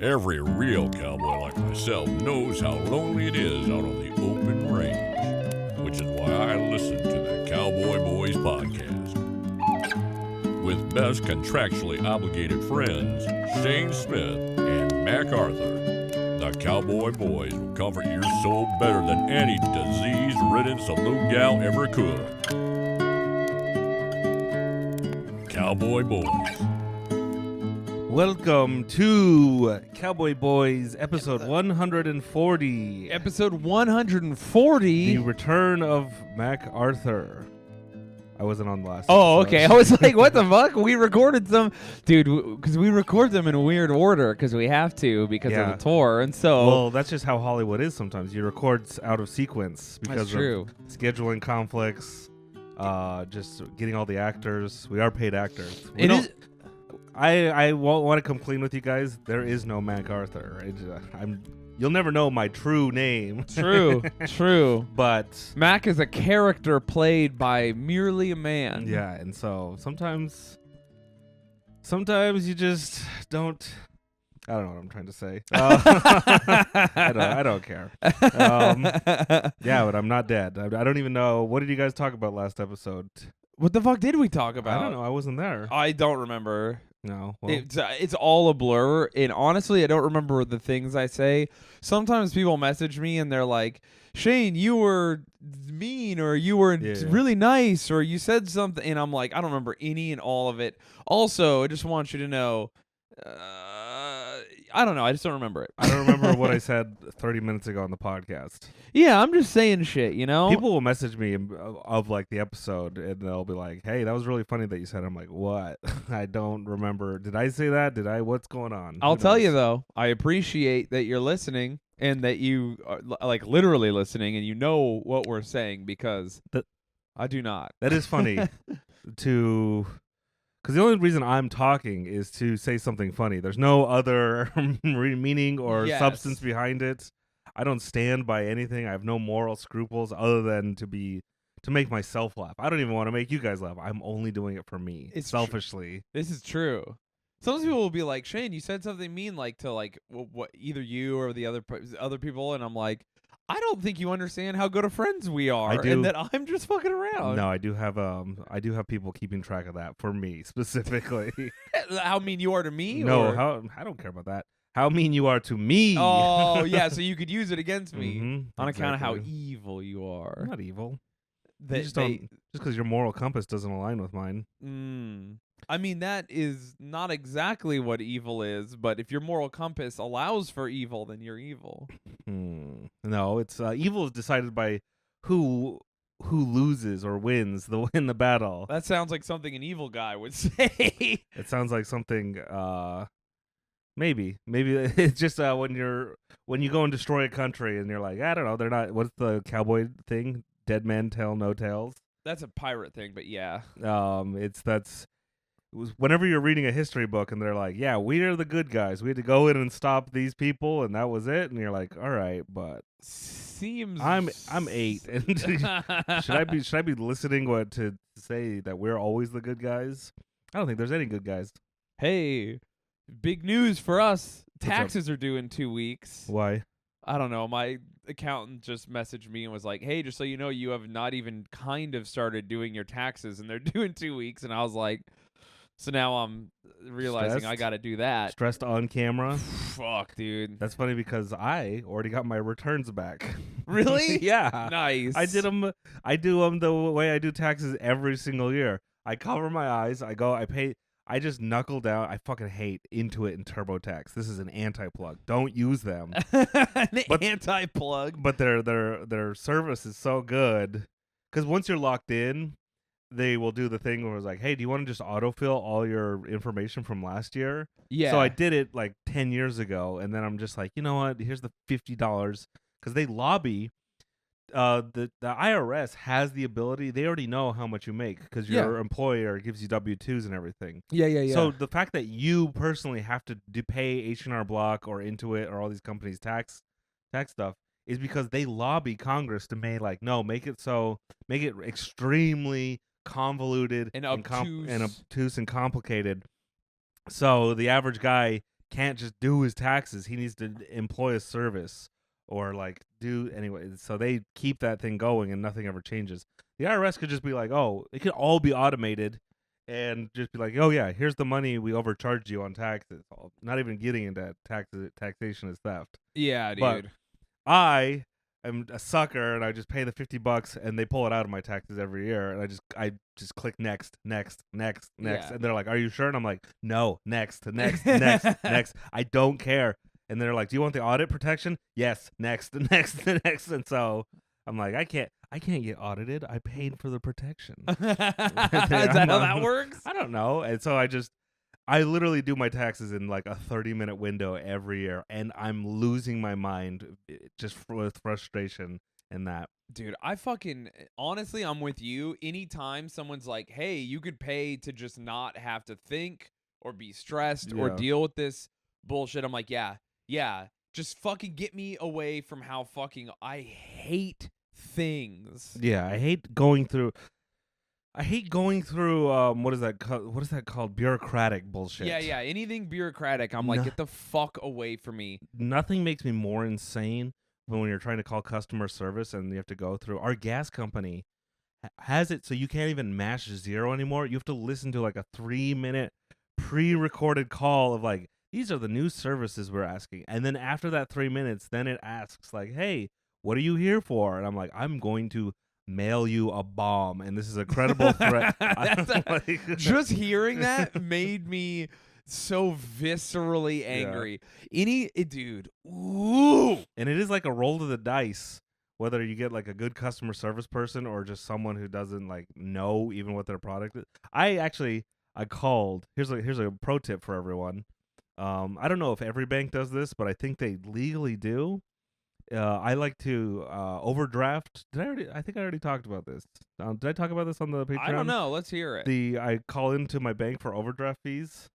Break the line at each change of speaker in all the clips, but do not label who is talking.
Every real cowboy like myself knows how lonely it is out on the open range, which is why I listen to the Cowboy Boys podcast. With best contractually obligated friends, Shayne Smith and Mac Arthur, the Cowboy Boys will comfort your soul better than any disease-ridden saloon gal ever could. Cowboy Boys.
Welcome to Cowboy Boys, episode 140.
Episode 140?
The return of Mac Arthur. I wasn't on the last
Oh,
episode.
okay. I was like, what the fuck? We recorded some... Dude, because we record them in a weird order because we have to because of the tour. And so...
Well, that's just how Hollywood is sometimes. You record out of sequence because of scheduling conflicts, just getting all the actors. We are paid actors. I won't want to come clean with you guys. There is no Mac Arthur. You'll never know my true name.
True.
But
Mac is a character played by merely a man.
Yeah, and so sometimes you just don't. I don't know what I'm trying to say. I don't care. Yeah, but I'm not dead. I don't even know. What did you guys talk about last episode?
What the fuck did we talk about?
I don't know. I wasn't there.
I don't remember.
No. Well.
It's all a blur, and honestly, I don't remember the things I say. Sometimes people message me, and they're like, Shayne, you were mean, or you were really nice, or you said something, and I'm like, I don't remember any and all of it. Also, I just want you to know, I don't know. I just don't remember it.
I don't remember what I said 30 minutes ago on the podcast.
Yeah, I'm just saying shit, you know?
People will message me of like the episode, and they'll be like, hey, that was really funny that you said it. I'm like, what? I don't remember. Did I say that? What's going on?
I'll tell you, though, I appreciate that you're listening and that you are like literally listening and you know what we're saying because I do not.
That is funny because the only reason I'm talking is to say something funny. There's no other meaning or substance behind it. I don't stand by anything. I have no moral scruples other than to make myself laugh. I don't even want to make you guys laugh. I'm only doing it for me, selfishly.
This is true. Some people will be like, Shayne, you said something mean, like to like what either you or the other people, and I'm like, I don't think you understand how good of friends we are, and that I'm just fucking around.
No, I do have people keeping track of that for me specifically.
How mean you are to me?
No, I don't care about that. How mean you are to me?
Oh yeah, so you could use it against me on account of how evil you are.
I'm not evil. Just because your moral compass doesn't align with mine.
I mean, that is not exactly what evil is, but if your moral compass allows for evil, then you're evil.
No, it's evil is decided by who loses or wins in the battle.
That sounds like something an evil guy would say.
It sounds like something maybe it's just when you go and destroy a country and you're like, I don't know, they're not. What's the cowboy thing? Dead men tell no tales.
That's a pirate thing, but yeah.
Whenever you're reading a history book and they're like, yeah, we are the good guys. We had to go in and stop these people, and that was it. And you're like, all right, but I'm 8, and should I be listening to say that we're always the good guys? I don't think there's any good guys.
Hey, big news for us. Taxes are due in 2 weeks.
Why?
I don't know. My accountant just messaged me and was like, hey, just so you know, you have not even kind of started doing your taxes, and they're due in 2 weeks. And I was like, so now I'm realizing I got to do that.
Stressed on camera?
Fuck, dude.
That's funny because I already got my returns back.
Really?
Yeah.
Nice.
I do them the way I do taxes every single year. I cover my eyes. I pay. I just knuckle down. I fucking hate Intuit and TurboTax. This is an anti-plug. Don't use them.
Anti-plug.
But their service is so good because once you're locked in, they will do the thing where it's like, hey, do you want to just autofill all your information from last year?
Yeah.
So I did it like 10 years ago, and then I'm just like, you know what? Here's the $50 because they lobby. The IRS has the ability. They already know how much you make because your employer gives you W-2s and everything.
Yeah.
So the fact that you personally have to pay H&R Block or Intuit or all these companies tax stuff is because they lobby Congress to make it extremely convoluted
and obtuse
and complicated. So the average guy can't just do his taxes. He needs to employ a service or like do anyway. So they keep that thing going and nothing ever changes. The IRS could just be like, oh, it could all be automated and just be like, oh yeah, here's the money we overcharged you on taxes. Not even getting into taxation is theft.
Yeah, dude.
But I am a sucker and I just pay the $50 and they pull it out of my taxes every year and I just click next, and they're like, are you sure? And I'm like, no, next. I don't care. And they're like, do you want the audit protection? Yes, next. And so I'm like, I can't get audited. I paid for the protection. Is
that how that works?
I don't know. And so I literally do my taxes in like a 30-minute window every year, and I'm losing my mind just with frustration and that.
Dude, honestly, I'm with you. Anytime someone's like, hey, you could pay to just not have to think or be stressed or deal with this bullshit, I'm like, yeah, just fucking get me away from how fucking I hate things.
Yeah, I hate going through what is that called? Bureaucratic bullshit.
Yeah, anything bureaucratic, I'm like, get the fuck away from me.
Nothing makes me more insane than when you're trying to call customer service and you have to go through. Our gas company has it so you can't even mash 0 anymore. You have to listen to like a 3-minute pre-recorded call of like, these are the new services we're asking. And then after that 3 minutes, then it asks like, hey, what are you here for? And I'm like, I'm going to mail you a bomb, and this is a credible threat.
Just hearing that made me so viscerally angry. Dude, ooh.
And it is like a roll of the dice, whether you get like a good customer service person or just someone who doesn't like know even what their product is. I called. Here's a pro tip for everyone. I don't know if every bank does this, but I think they legally do. I like to overdraft. I think I already talked about this. Did I talk about this on the Patreon?
I don't know. Let's hear it.
I call into my bank for overdraft fees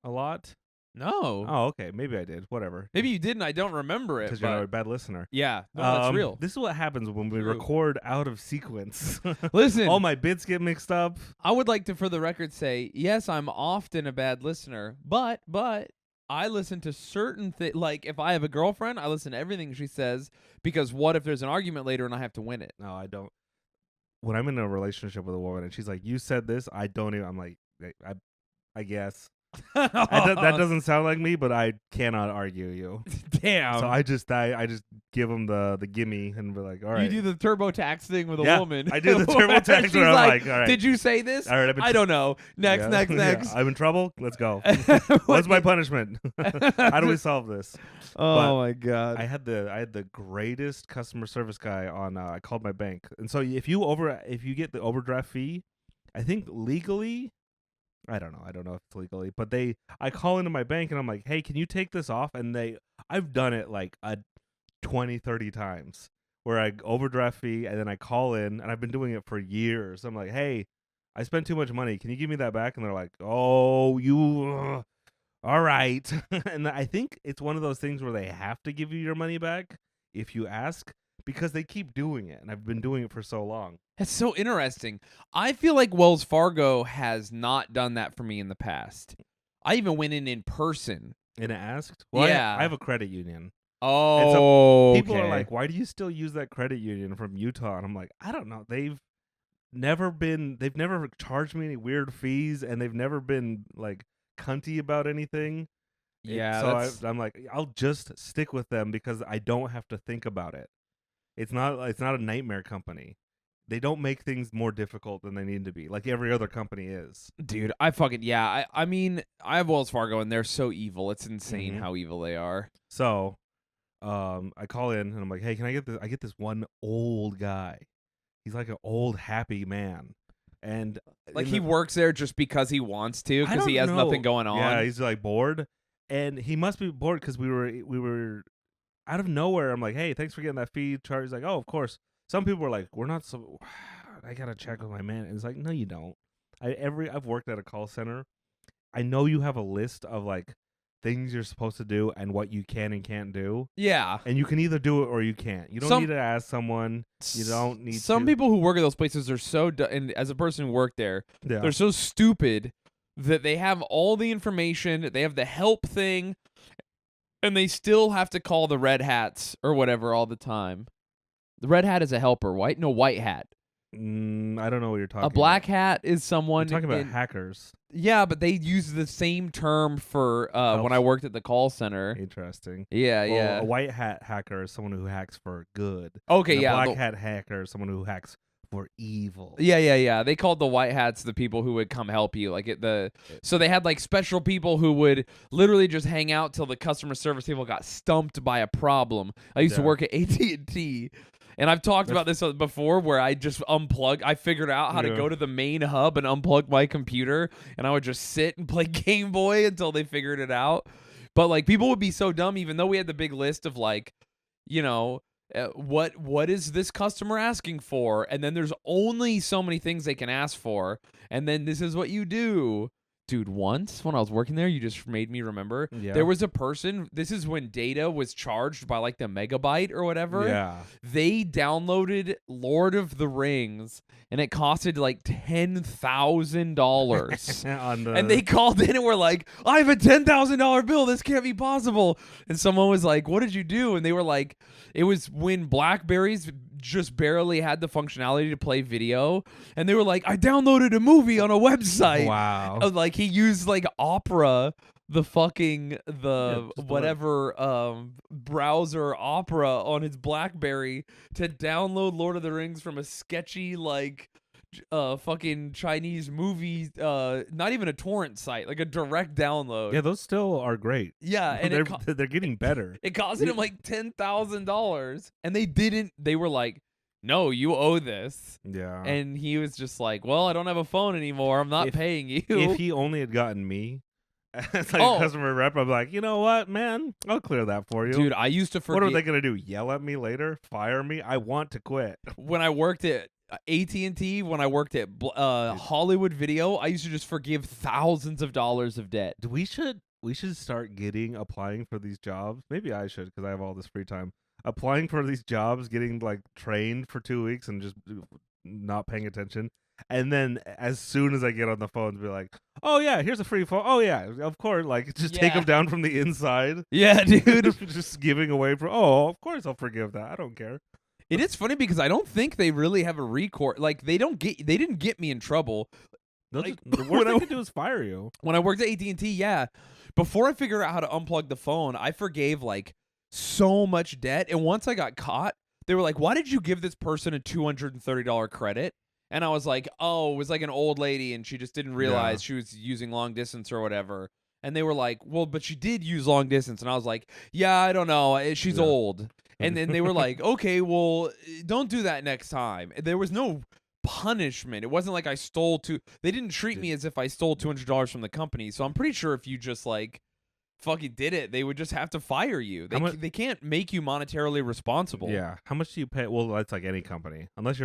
a lot.
No.
Oh, okay. Maybe I did. Whatever.
Maybe you didn't. I don't remember it.
Because you're a bad listener.
Yeah. No, that's real.
This is what happens when we record out of sequence.
Listen.
All my bits get mixed up.
I would like to, for the record, say, yes, I'm often a bad listener, but I listen to certain things. Like, if I have a girlfriend, I listen to everything she says, because what if there's an argument later and I have to win it?
No, I don't. When I'm in a relationship with a woman and she's like, you said this, I don't even. I'm like, I guess. That doesn't sound like me, but I cannot argue you.
Damn.
So I just give them the gimme and be like, all right.
You do the TurboTax thing with a woman.
I do the TurboTax where I'm like, all right.
Did you say this?
All right,
I don't know. Next.
I'm in trouble. Let's go. What's my punishment? How do we solve this?
Oh my God.
I had the greatest customer service guy on. I called my bank, and so if you get the overdraft fee, I think legally. I don't know if it's legally, but I call into my bank and I'm like, hey, can you take this off? And I've done it like 20-30 times where I overdraft fee and then I call in, and I've been doing it for years. I'm like, hey, I spent too much money. Can you give me that back? And they're like, oh, you, all right. And I think it's one of those things where they have to give you your money back if you ask, because they keep doing it, and I've been doing it for so long.
That's so interesting. I feel like Wells Fargo has not done that for me in the past. I even went in person.
And asked? Well,
yeah.
I have a credit union.
Oh,
and so people
okay.
are like, why do you still use that credit union from Utah? And I'm like, I don't know. They've never charged me any weird fees, and they've never been like cunty about anything.
Yeah.
So I'm like, I'll just stick with them because I don't have to think about it. It's not a nightmare company. They don't make things more difficult than they need to be, like every other company is.
Dude, I mean, I have Wells Fargo, and they're so evil. It's insane how evil they are.
So, I call in, and I'm like, hey, can I get this? I get this one old guy. He's like an old, happy man. And
like he works there just because he wants to, because he has nothing going on.
Yeah, he's like bored. And he must be bored because we were out of nowhere. I'm like, hey, thanks for getting that fee charge. He's like, oh, of course. Some people were like, we're not so. I gotta check with my man. And it's like, no, you don't. I've worked at a call center. I know you have a list of like things you're supposed to do and what you can and can't do.
Yeah.
And you can either do it or you can't. You don't need to ask someone. You don't need.
Some people who work at those places are so and as a person who worked there, they're so stupid that they have all the information, they have the help thing, and they still have to call the red hats or whatever all the time. The red hat is a helper, white? No, white hat.
I don't know what you're talking about.
A black hat is someone...
You're talking about hackers.
Yeah, but they use the same term for when I worked at the call center.
Interesting.
Yeah,
well,
yeah.
A white hat hacker is someone who hacks for good.
Okay,
and
yeah.
A black hat hacker is someone who hacks for evil.
Yeah. They called the white hats the people who would come help you. So they had like special people who would literally just hang out till the customer service people got stumped by a problem. I used to work at AT&T. And I've talked about this before where I just I figured out how to go to the main hub and unplug my computer, and I would just sit and play Game Boy until they figured it out. But like people would be so dumb, even though we had the big list of like, what is this customer asking for? And then there's only so many things they can ask for, and then this is what you do. Dude, once when I was working there, you just made me remember. Yeah. There was a person, this is when data was charged by like the megabyte or whatever.
Yeah.
They downloaded Lord of the Rings, and it costed like $10,000. And they called in and were like, I have a $10,000 bill. This can't be possible. And someone was like, what did you do? And they were like, it was when Blackberries just barely had the functionality to play video, and they were like, I downloaded a movie on a website.
Wow.
Like he used like Opera, browser Opera on his Blackberry to download Lord of the Rings from a sketchy like fucking Chinese movie, not even a torrent site, like a direct download.
Yeah, those still are great.
Yeah, and
they're getting better.
It cost him like $10,000, and they were like, no, you owe this.
Yeah.
And he was just like, well, I don't have a phone anymore. I'm not paying you.
If he only had gotten me as like a customer rep, I'm like, you know what, man? I'll clear that for you.
Dude, I used to forget.
What are they going to do? Yell at me later? Fire me? I want to quit.
When I worked at AT&T, when I worked at Hollywood Video, I used to just forgive thousands of dollars of debt.
We should start applying for these jobs. Maybe I should, because I have all this free time. Applying for these jobs, getting like trained for 2 weeks and just not paying attention. And then as soon as I get on the phone, be like, oh yeah, here's a free phone. Oh yeah, of course. Like just take them down from the inside.
Yeah, dude.
Just giving away of course I'll forgive that. I don't care.
It is funny because I don't think they really have a recourse. Like they didn't get me in trouble.
The worst they can do is fire you.
When I worked at AT&T, yeah. Before I figured out how to unplug the phone, I forgave like so much debt. And once I got caught, they were like, why did you give this person a $230 credit? And I was like, oh, it was like an old lady and she just didn't realize she was using long distance or whatever. And they were like, well, but she did use long distance. And I was like, yeah, I don't know. She's old. And then they were like, okay, well, don't do that next time. There was no punishment. It wasn't like I stole they didn't treat me as if I stole $200 from the company. So I'm pretty sure if you just like fucking did it, they would just have to fire you. They can't make you monetarily responsible.
Yeah. How much do you pay? Well, that's like any company. Unless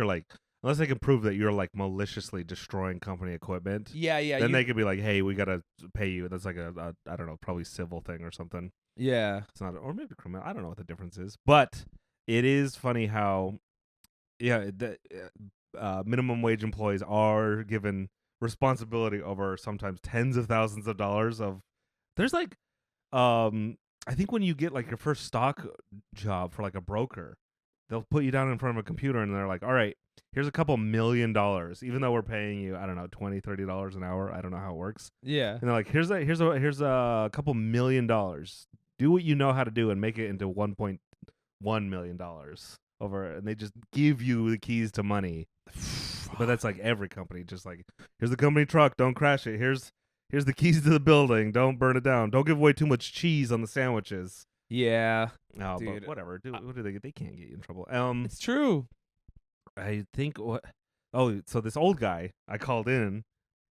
they can prove that you're like maliciously destroying company equipment.
Yeah.
Then they could be like, hey, we got to pay you. That's like a I don't know, probably civil thing or something.
Yeah.
It's not, or maybe criminal. I don't know what the difference is. But it is funny how, minimum wage employees are given responsibility over sometimes tens of thousands of dollars of. There's like, I think when you get like your first stock job for like a broker, they'll put you down in front of a computer and they're like, all right, here's a couple $1 million, even though we're paying you, I don't know, $20, $30 an hour. I don't know how it works.
Yeah.
And they're like, here's a couple $1 million. Do what you know how to do and make it into $1.1 million over. And they just give you the keys to money. But that's like every company, just like, here's the company truck, don't crash it. Here's the keys to the building, don't burn it down. Don't give away too much cheese on the sandwiches.
Yeah.
No, but whatever. What do they get? They can't get you in trouble.
It's true.
I think so this old guy I called in,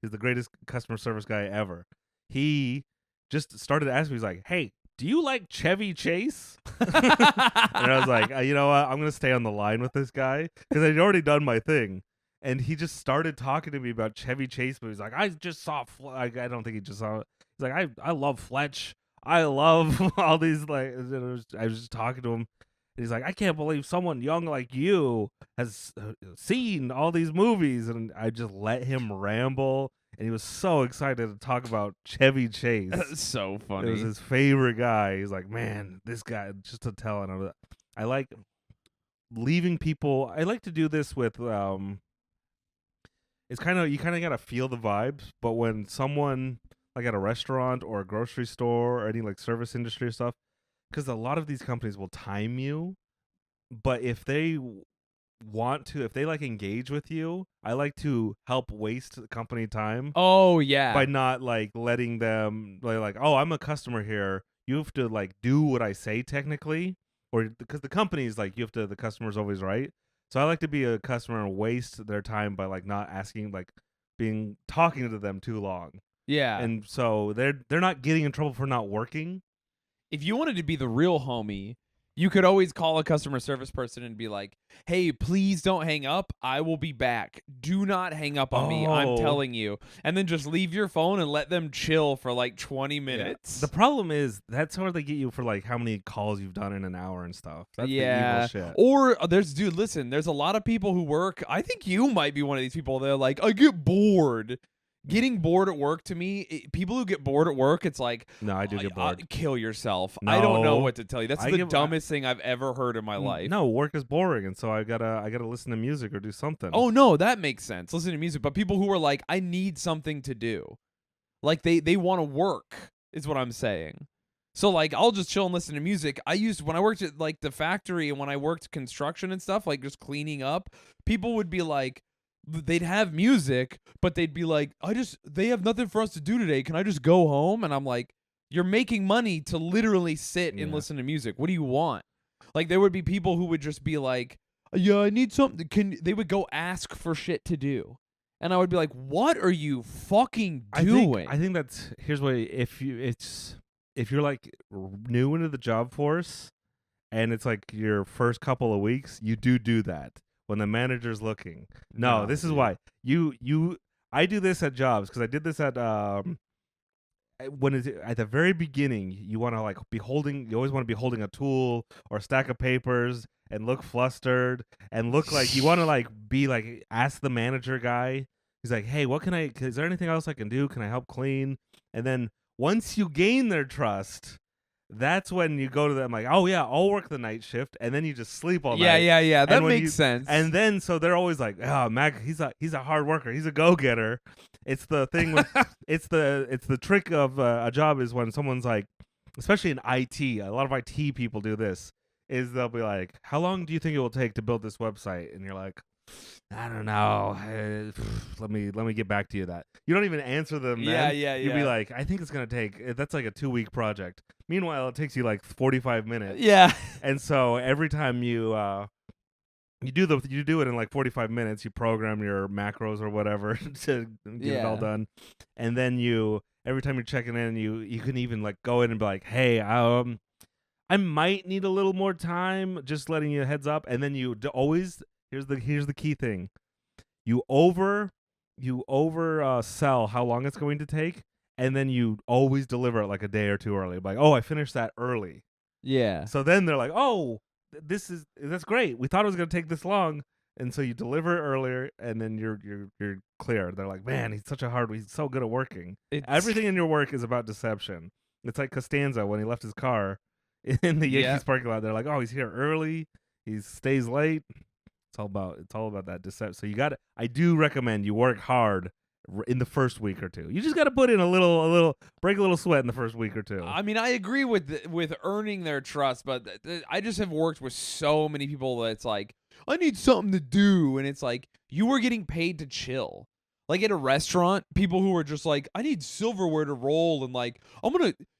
he's the greatest customer service guy ever. He just started asking me, he's like, hey, do you like Chevy Chase? And I was like, you know what? I'm going to stay on the line with this guy because I'd already done my thing. And he just started talking to me about Chevy Chase movies. Like, I just saw, I don't think he just saw it. He's like, I love Fletch. I love all these, like, I was just talking to him. And he's like, I can't believe someone young like you has seen all these movies. And I just let him ramble. and he was so excited to talk about Chevy Chase.
That's so funny.
It was his favorite guy. He's like, man, this guy, just to tell. And I like leaving people. I like to do this with. It's kind of, you kind of gotta feel the vibes. But when someone like at a restaurant or a grocery store or any like service industry stuff, because a lot of these companies will time you. But if they want to, if they like engage with you, I like to help waste the company time.
Oh yeah.
By not like letting them like, oh, I'm a customer here. You have to like do what I say technically, or because the company's like, you have to, the customer's always right. So I like to be a customer and waste their time by like not asking, like talking to them too long.
Yeah.
And so they're not getting in trouble for not working.
If you wanted to be the real homie, you could always call a customer service person and be like, hey, please don't hang up. I will be back. Do not hang up on me. I'm telling you. And then just leave your phone and let them chill for like 20 minutes.
Yeah. The problem is that's where they get you for like how many calls you've done in an hour and stuff. That's the evil shit.
Or listen, there's a lot of people who work. I think you might be one of these people. They're like, I get bored. Getting bored at work, to me, people who get bored at work, it's like,
no, I do get bored.
Kill yourself.
No,
I don't know what to tell you. That's the dumbest thing I've ever heard in my life.
No, work is boring, and so I gotta listen to music or do something.
Oh no, that makes sense. Listen to music, but people who are like, I need something to do, like they want to work, is what I'm saying. So like, I'll just chill and listen to music. When I worked at like the factory and when I worked construction and stuff, like just cleaning up, people would be like, they'd have music, but they'd be like, they have nothing for us to do today. Can I just go home? And I'm like, you're making money to literally sit and listen to music. What do you want? Like, there would be people who would just be like, yeah, I need something. They would go ask for shit to do. And I would be like, what are you fucking doing?
I think here's what, if you're like new into the job force and it's like your first couple of weeks, you do that. When the manager's looking. No, this is why. I do this at jobs because I did this at when it's at the very beginning, you want to like you always want to be holding a tool or a stack of papers and look flustered and look like you want to like be like ask the manager guy. He's like, "Hey, is there anything else I can do? Can I help clean?" And then once you gain their trust, that's when you go to them like, oh yeah, I'll work the night shift, and then you just sleep all night.
Yeah. That makes sense.
And then so they're always like, oh, Mac, he's a hard worker, he's a go getter. It's the thing with it's the trick of a job is when someone's like, especially in IT, a lot of IT people do this. Is they'll be like, how long do you think it will take to build this website? And you're like, I don't know. Let me get back to you. That you don't even answer them.
Yeah.
You'd be like, I think it's gonna take. That's like a 2-week project. Meanwhile, it takes you like 45 minutes.
Yeah.
And so every time you do it in like 45 minutes, you program your macros or whatever to get it all done, and then every time you're checking in, you can even like go in and be like, hey, I might need a little more time. Just letting you a heads up, and then you always. Here's the key thing. You over sell how long it's going to take, and then you always deliver it like a day or two early. Like, oh, I finished that early.
Yeah.
So then they're like, oh, that's great. We thought it was going to take this long, and so you deliver it earlier, and then you're clear. They're like, man, he's so good at working. Everything in your work is about deception. It's like Costanza when he left his car in the Yankees parking lot. They're like, oh, he's here early. He stays late. It's all about that deception. So I do recommend you work hard in the first week or two. You just got to put in break a little sweat in the first week or two.
I mean, I agree with earning their trust, but I just have worked with so many people that it's like, I need something to do, and it's like you were getting paid to chill. Like at a restaurant, people who are just like, I need silverware to roll, and like,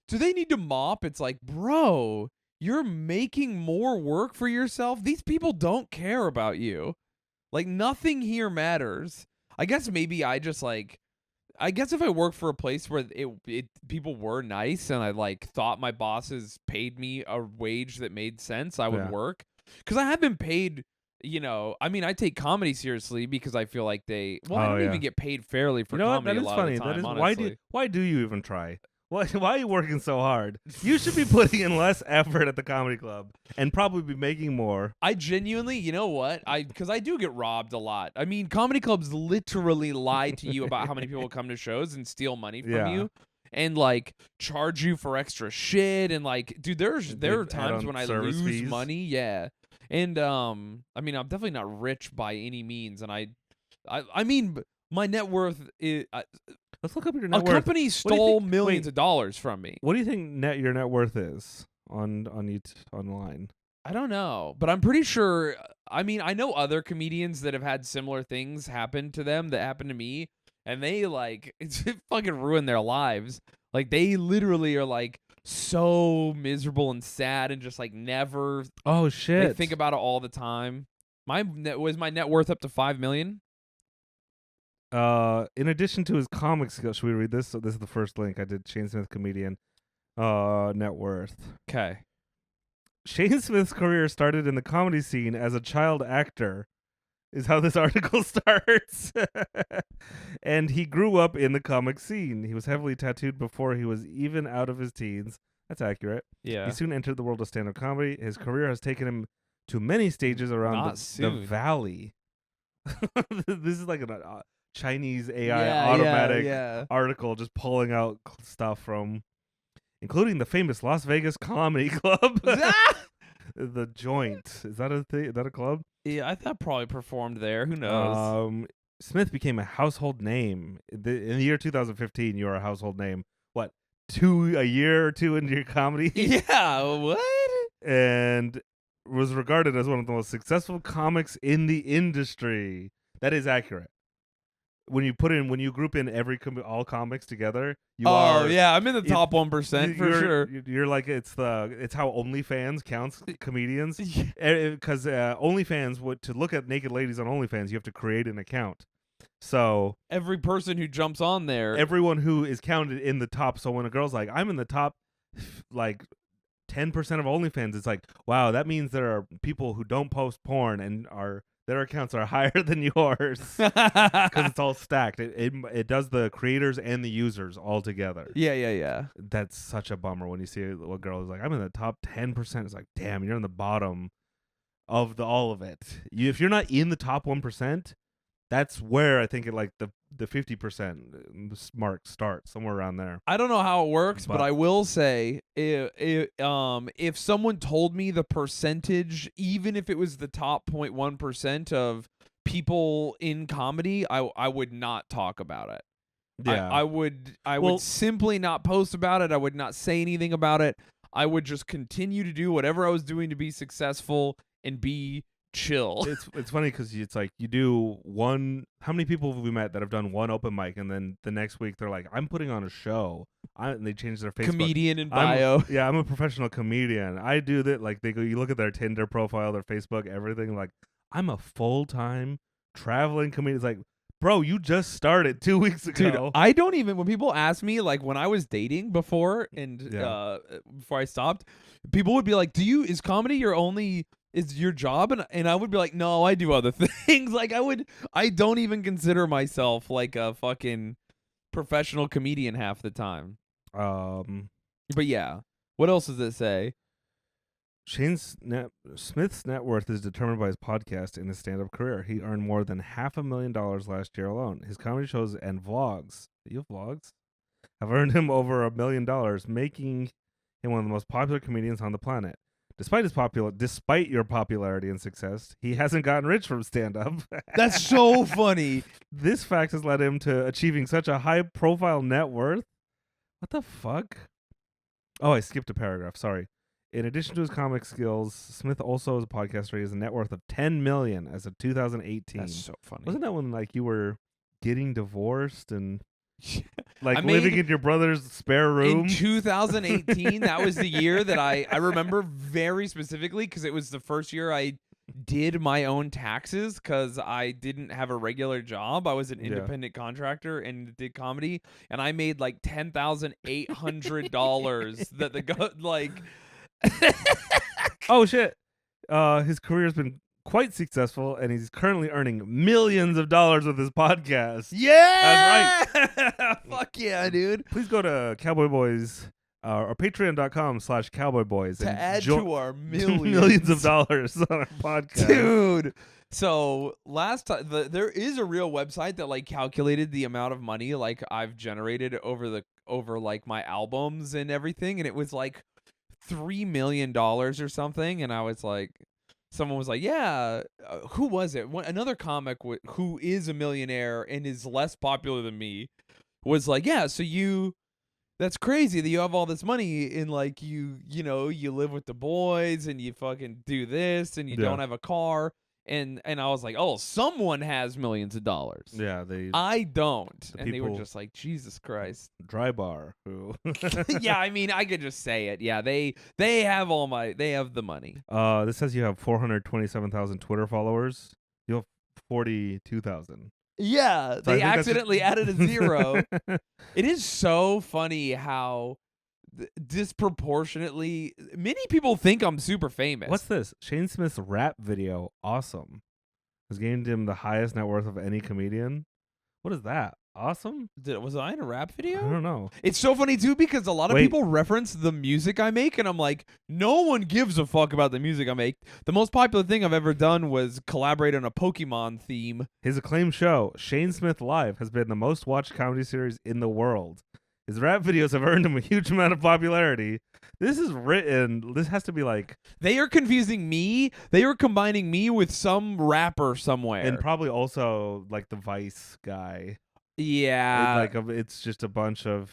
do they need to mop? It's like, bro, you're making more work for yourself. These people don't care about you. Like, nothing here matters. I guess maybe I guess if I worked for a place where people were nice and I like thought my bosses paid me a wage that made sense, I would work. Because I have been paid, I mean, I take comedy seriously because I feel like I don't even get paid fairly for comedy.
That is funny. That is, why do you even try? Why are you working so hard? You should be putting in less effort at the comedy club and probably be making more.
I genuinely, you know what? Because I do get robbed a lot. I mean, comedy clubs literally lie to you about how many people come to shows and steal money from you. And like charge you for extra shit and like, dude, there are times when I lose fees. Money, and I mean, I'm definitely not rich by any means, and I mean, my net worth is.
Let's look up your net worth.
A company stole millions of dollars from me.
What do you think your net worth is online?
I don't know, but I'm pretty sure. I mean, I know other comedians that have had similar things happen to them that happened to me. And they like it's fucking ruined their lives. Like they literally are like so miserable and sad and just like never.
Oh shit!
They think about it all the time. My net worth up to $5 million.
In addition to his comic skills, should we read this? So this is the first link I did. Shayne Smith, comedian. Net worth.
Okay.
Shayne Smith's career started in the comedy scene as a child actor. Is how this article starts. And he grew up in the comic scene. He was heavily tattooed before he was even out of his teens. That's accurate.
Yeah.
He soon entered the world of stand-up comedy. His career has taken him to many stages around the Valley. This is like a Chinese AI automatic article just pulling out stuff from, including the famous Las Vegas Comedy Club. The Joint. Is that a thing? Is that a club?
Yeah, I thought probably performed there. Who knows?
Smith became a household name in the year 2015. You are a household name. What? A year or two into your comedy?
Yeah. What?
And was regarded as one of the most successful comics in the industry. That is accurate. When you group in all comics together, you are.
Oh yeah, I'm in the top 1% for sure.
You're like it's how OnlyFans counts comedians, because OnlyFans to look at naked ladies on OnlyFans, you have to create an account. So
every person who jumps on there,
everyone who is counted in the top. So when a girl's like, I'm in the top, like 10% of OnlyFans, it's like, wow, that means there are people who don't post porn and their accounts are higher than yours because it's all stacked. It does the creators and the users all together.
Yeah.
That's such a bummer when you see a girl is like, I'm in the top 10%. It's like, damn, you're in the bottom of all of it. If you're not in the top 1%, that's where I think the 50% mark starts, somewhere around there.
I don't know how it works, but I will say if someone told me the percentage, even if it was the top 0.1% of people in comedy, I would not talk about it.
Yeah.
I would simply not post about it. I would not say anything about it. I would just continue to do whatever I was doing to be successful and be chill.
It's funny because it's like you do one. How many people have we met that have done one open mic and then the next week they're like, I'm putting on a show. And they change their Facebook.
Comedian in bio.
I'm a professional comedian. I do that. Like you look at their Tinder profile, their Facebook, everything. Like I'm a full-time traveling comedian. It's like, bro, you just started 2 weeks ago.
Dude, I don't even, when people ask me, like when I was dating before and before I stopped, people would be like, is comedy is your job? And I would be like, no, I do other things. Like I don't even consider myself like a fucking professional comedian half the time. But yeah, what else does it say?
Smith's net worth is determined by his podcast and his stand-up career. He earned more than $500,000 last year alone. His comedy shows and vlogs, you have vlogs, have earned him over $1 million, making him one of the most popular comedians on the planet. Despite your popularity and success, he hasn't gotten rich from stand-up.
That's so funny.
This fact has led him to achieving such a high-profile net worth. What the fuck? Oh, I skipped a paragraph. Sorry. In addition to his comic skills, Smith also is a podcaster. He has a net worth of $10 million as of 2018.
That's so funny.
Wasn't that when like you were getting divorced and like living in your brother's spare room?
In 2018, that was the year that I remember very specifically because it was the first year I did my own taxes because I didn't have a regular job. I was an independent contractor and did comedy, and I made like $10,800 that like.
Oh shit! His career has been quite successful, and he's currently earning millions of dollars with his podcast.
Yeah, that's right. Fuck yeah, dude.
Please go to Cowboy Boys or patreon.com/cowboyboys
to add to our
millions of dollars on our podcast.
Dude. So last time, there is a real website that like calculated the amount of money like I've generated over like my albums and everything, and it was like $3 million or something, and I was like, someone was like, yeah, who was it? Another comic who is a millionaire and is less popular than me was like, yeah, so that's crazy that you have all this money and like you live with the boys and you fucking do this and you don't have a car. And I was like, oh, someone has millions of dollars.
Yeah,
I don't. And they were just like, Jesus Christ.
Dry Bar, who?
Yeah, I mean, I could just say it. Yeah, they have they have the money.
This says you have 427,000 Twitter followers. You have 42,000.
Yeah, so they accidentally added a zero. It is so funny how disproportionately many people think I'm super famous.
What's this? Shane Smith's rap video, awesome, has gained him the highest net worth of any comedian. What is that? Awesome?
Was I in a rap video?
I don't know.
It's so funny too because a lot of people reference the music I make, and I'm like, no one gives a fuck about the music I make. The most popular thing I've ever done was collaborate on a Pokemon theme.
His acclaimed show, Shane Smith Live, has been the most watched comedy series in the world. His rap videos have earned him a huge amount of popularity. This has to be like...
They are confusing me. They are combining me with some rapper somewhere.
And probably also like the Vice guy.
Yeah.
It's just a bunch of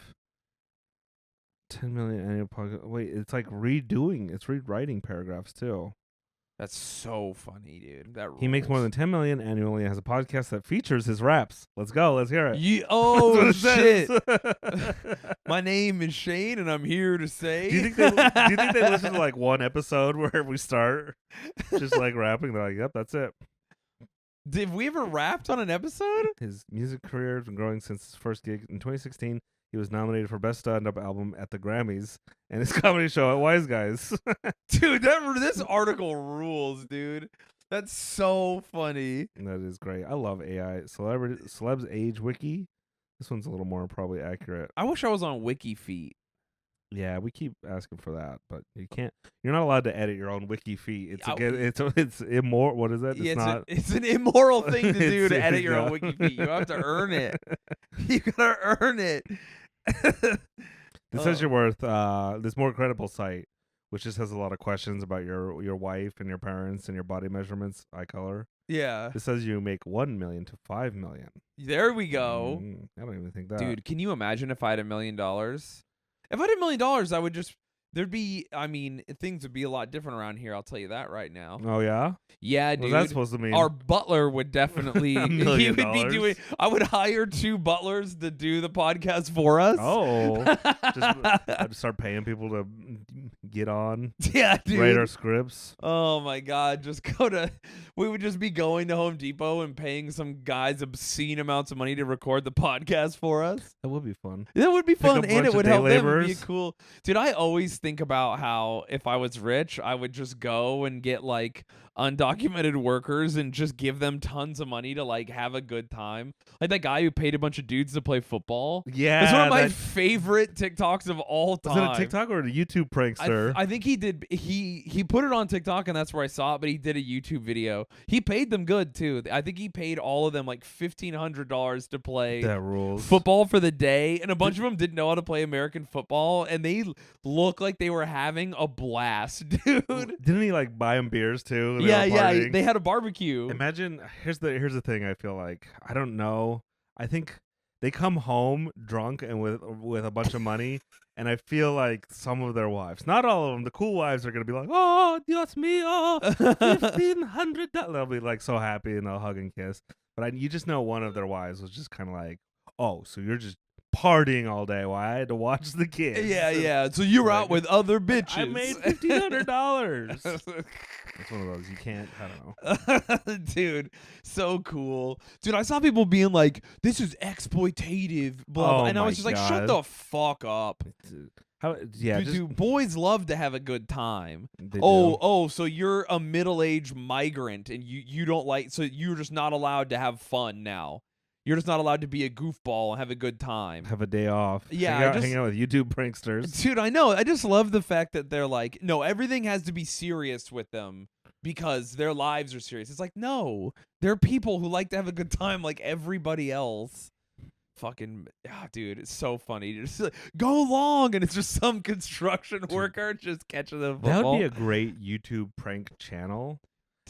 10 million annual podcast. Wait, it's like rewriting paragraphs too.
That's so funny, dude.
He makes more than 10 million annually and has a podcast that features his raps. Let's go. Let's hear it.
Oh, shit. My name is Shayne, and I'm here to say...
Do you think they listen to like one episode where we start just like rapping? They're like, yep, that's it.
Did we ever rapped on an episode?
His music career has been growing since his first gig in 2016. He was nominated for Best Stand-Up Album at the Grammys and his comedy show at Wise Guys.
Dude, this article rules, dude. That's so funny.
That is great. I love AI. Celebs Age Wiki. This one's a little more probably accurate.
I wish I was on Wiki Feet.
Yeah, we keep asking for that, but you can't. You're not allowed to edit your own wiki feed. It's immoral. What is that?
It's an immoral thing to do to edit your own wiki feed. You have to earn it. You gotta earn it.
This says you're worth this more credible site, which just has a lot of questions about your wife and your parents and your body measurements, eye color.
Yeah.
This says you make 1 million to 5 million.
There we go.
I don't even think that.
Dude, can you imagine if I had $1 million? If I had $1 million, I would just things would be a lot different around here. I'll tell you that right now.
Oh yeah?
Yeah, dude.
What's that supposed to mean?
Our butler would definitely he would be doing. I would hire 2 butlers to do the podcast for us.
Oh, I'd start paying people to get on.
Yeah, dude.
Write our scripts.
Oh my God, we would just be going to Home Depot and paying some guys obscene amounts of money to record the podcast for us.
That would be fun.
That would be fun, and it would help
laborers.
them be cool. Dude, I always think about how if I was rich, I would just go and get like undocumented workers and just give them tons of money to like have a good time. Like that guy who paid a bunch of dudes to play football.
Yeah.
It's one of my favorite TikToks of all time.
Was it a TikTok or a YouTube prankster?
I think he did. He put it on TikTok and that's where I saw it, but he did a YouTube video. He paid them good too. I think he paid all of them like $1,500 to play
that rules.
football for the day, and a bunch of them didn't know how to play American football, and they look like they were having a blast, dude.
Didn't he like buy them beers too?
Yeah. They had a barbecue.
Imagine here's the thing. I feel like I don't know. I think they come home drunk and with a bunch of money, and I feel like some of their wives, not all of them, the cool wives are gonna be like, "Oh, Dios mío, $1,500." They'll be like so happy and they'll hug and kiss. But you just know one of their wives was just kind of like, "Oh, so you're just partying all day while I had to watch the kids."
Yeah. So you were out with other bitches.
I made $1,500. It's one of those you can't. I don't know.
Dude, so cool. Dude, I saw people being like, "This is exploitative," blah blah, and I was just like, "Shut the fuck up." Dude, boys love to have a good time. So you're a middle-aged migrant and you don't like, so you're just not allowed to have fun now. You're just not allowed to be a goofball and have a good time.
Have a day off.
Yeah,
hang out with YouTube pranksters.
Dude, I know. I just love the fact that they're like, no, everything has to be serious with them because their lives are serious. It's like, no, they're people who like to have a good time like everybody else. Fucking, dude, it's so funny. Just like, go long, and it's just some construction worker just catching the football.
That would be a great YouTube prank channel.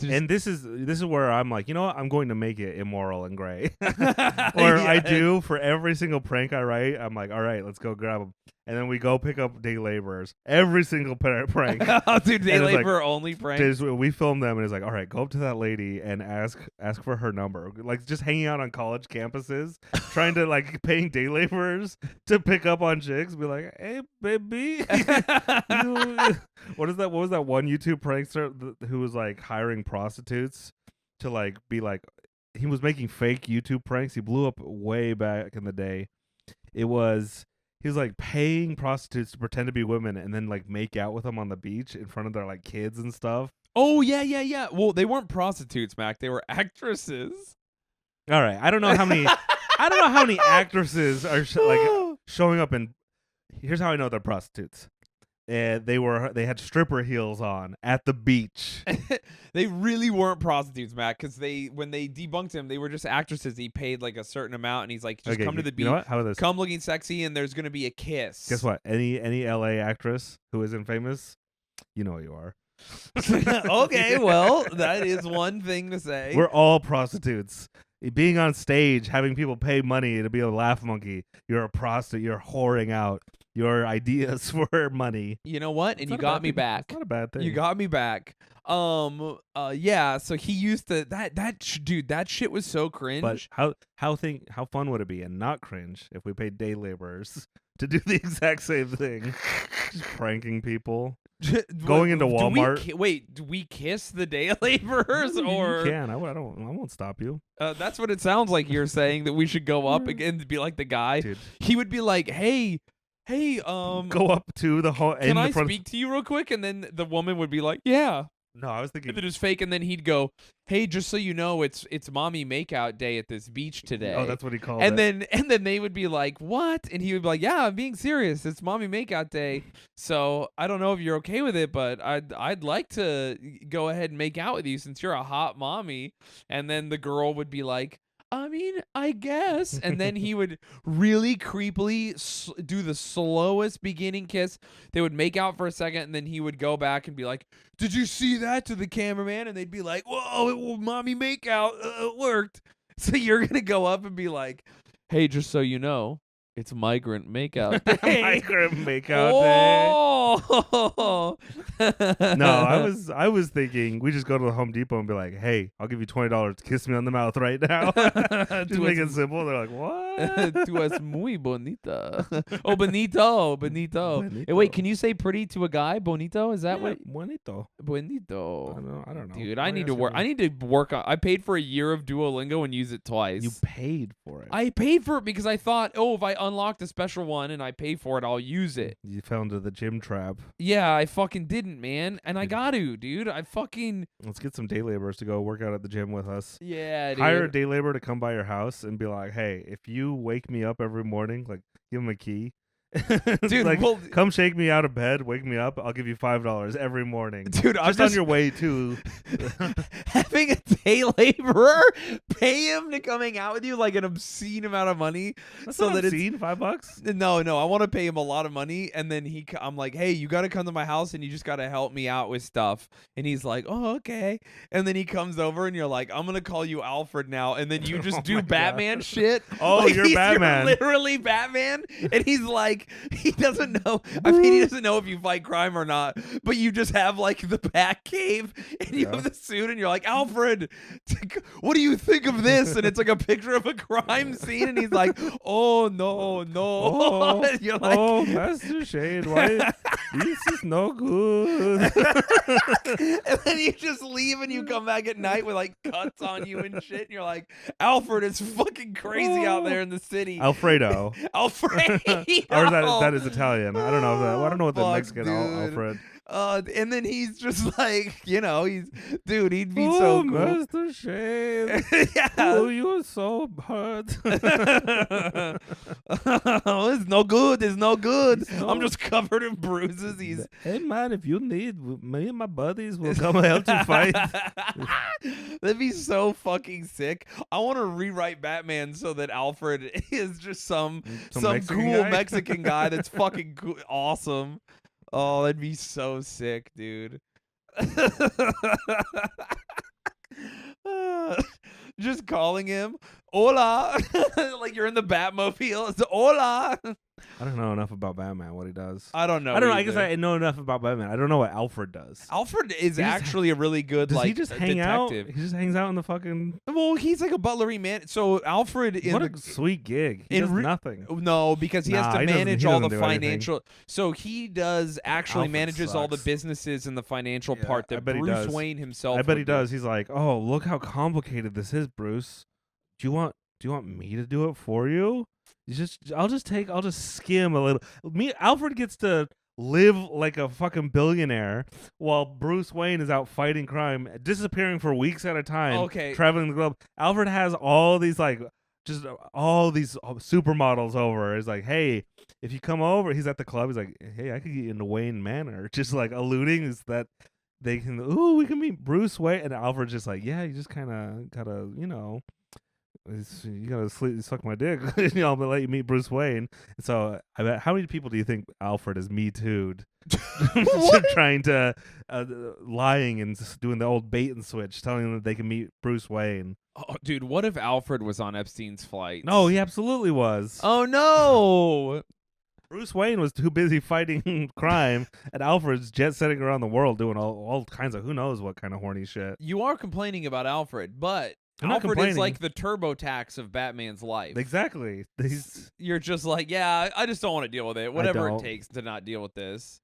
And this is where I'm like, you know what? I'm going to make it immoral and gray. Or I do for every single prank I write. I'm like, all right, let's go grab them. And then we go pick up day laborers. Every single prank.
Oh, dude, day laborer only prank.
We film them and it's like, all right, go up to that lady and ask for her number. Like just hanging out on college campuses, trying to like paying day laborers to pick up on chicks. Be like, hey, baby. What was that one YouTube prankster who was like hiring prostitutes to like be like, he was making fake YouTube pranks. He blew up way back in the day. He was like paying prostitutes to pretend to be women and then like make out with them on the beach in front of their like kids and stuff.
Oh yeah. Well, they weren't prostitutes, Mac. They were actresses.
All right, I don't know how many actresses are showing up in. Here's how I know they're prostitutes. They had stripper heels on at the beach.
They really weren't prostitutes, Matt, because when they debunked him, they were just actresses. He paid like a certain amount, and he's like, just come to the beach.
You know what? How about this?
Come looking sexy, and there's gonna be a kiss.
Guess what? Any LA actress who isn't famous, you know who you are.
Okay, well, that is one thing to say.
We're all prostitutes. Being on stage, having people pay money to be a laugh monkey, you're a prostitute. You're whoring out your ideas for money.
You know what? And you got me back.
It's not a bad thing.
You got me back. Yeah. So he used to dude. That shit was so cringe.
But how fun would it be and not cringe if we paid day laborers to do the exact same thing, just pranking people, going into Walmart.
Do we kiss the day laborers or?
You can. I won't stop you.
That's what it sounds like you're saying, that we should go up again to be like the guy.
Dude.
He would be like, hey,
go up to the home.
Can I speak to you real quick? And then the woman would be like, yeah.
No, I was thinking.
If it was fake, and then he'd go, hey, just so you know, it's mommy makeout day at this beach today.
Oh, that's what he called it.
And then they would be like, what? And he would be like, yeah, I'm being serious. It's mommy makeout day. So I don't know if you're okay with it, but I'd like to go ahead and make out with you since you're a hot mommy. And then the girl would be like, I mean, I guess. And then he would really creepily do the slowest beginning kiss. They would make out for a second, and then he would go back and be like, did you see that, to the cameraman? And they'd be like, whoa, mommy make out. It worked. So you're going to go up and be like, hey, just so you know, it's migrant makeout day.
Migrant makeout day. No, I was thinking we just go to the Home Depot and be like, hey, I'll give you $20 to kiss me on the mouth right now. Just make it simple. They're like, what?
Tu es muy bonita. Oh, bonito. Hey, wait, can you say pretty to a guy? Bonito? Is that what?
Bonito. I don't know.
Dude, I need to work on. I paid for a year of Duolingo and use it twice.
You paid for it.
I paid for it because I thought, if I unlocked a special one and I pay for it, I'll use it.
You fell into the gym trap.
Yeah, I fucking didn't, man. And I got to, dude.
Let's get some day laborers to go work out at the gym with us.
Yeah, dude.
Hire a day laborer to come by your house and be like, hey, if you wake me up every morning, like, give him a key.
Dude,
like, come shake me out of bed, wake me up, I'll give you $5 every morning.
Dude,
just on your way to
having a day laborer pay him to come hang out with you like an obscene amount of money.
That's so not obscene. $5?
No, I want to pay him a lot of money, and then I'm like, hey, you got to come to my house and you just got to help me out with stuff. And he's like, oh, okay. And then he comes over and you're like, I'm gonna call you Alfred now, and then you just do Batman shit.
Oh, like, you're Batman.
You're literally Batman, and he's like, he doesn't know. I mean, he doesn't know if you fight crime or not, but you just have like the Bat Cave and you have the suit and you're like, Alfred, what do you think of this? And it's like a picture of a crime scene, and he's like, oh, no.
Oh, you're like, oh, Master Shayne, why? This is no good.
And then you just leave and you come back at night with like cuts on you and shit. And you're like, Alfred, it's fucking crazy out there in the city.
Alfredo.
Alfredo.
Or is that is Italian. I don't know. I don't know what the Mexican Alfred.
And then he's just like, he'd be so cool.
Master Shayne.
Yeah.
Oh, you're so hurt.
It's no good. It's no good. I'm just covered in bruises.
Hey, man, if you need, me and my buddies will come help you fight.
That'd be so fucking sick. I want to rewrite Batman so that Alfred is just some
Mexican
cool
guy?
Mexican guy that's fucking cool, awesome. Oh, that'd be so sick, dude. Just calling him hola, like you're in the Batmobile. It's hola.
I don't know enough about Batman, what he does.
I don't know.
I guess I know enough about Batman. I don't know what Alfred does.
Alfred is actually a really good
does he
just
hang
detective.
Out? He just hangs out in the fucking.
Well, he's like a butlery man. So Alfred,
What a sweet gig. He does nothing.
No, because he has to manage all the financial.
Anything.
So he does actually
Alfred
manages all the
sucks.
businesses and the financial part
I
that
bet he
Bruce
does.
Wayne himself.
I bet he
would do.
does. He's like, oh, look how complicated this is, Bruce. Do you want me to do it for you? I'll just skim a little. Alfred gets to live like a fucking billionaire while Bruce Wayne is out fighting crime, disappearing for weeks at a time, traveling the globe. Alfred has all these supermodels over. He's like, hey, if you come over, he's at the club. He's like, hey, I could get you into Wayne Manor. Just like alluding is that we can meet Bruce Wayne. And Alfred's just like, yeah, you just kind of gotta, you gotta suck my dick, I'll let you meet Bruce Wayne. So I bet, how many people do you think Alfred is Me Too'd? Trying to lying and doing the old bait and switch, telling them that they can meet Bruce Wayne.
Oh, dude, what if Alfred was on Epstein's flight?
No, he absolutely was.
Oh no.
Bruce Wayne was too busy fighting crime, and Alfred's jet setting around the world doing all kinds of who knows what kind of horny shit.
You are complaining about Alfred, but
I'm
Alfred is like the TurboTax of Batman's life.
Exactly.
You're just like, yeah, I just don't want to deal with it. Whatever it takes to not deal with this.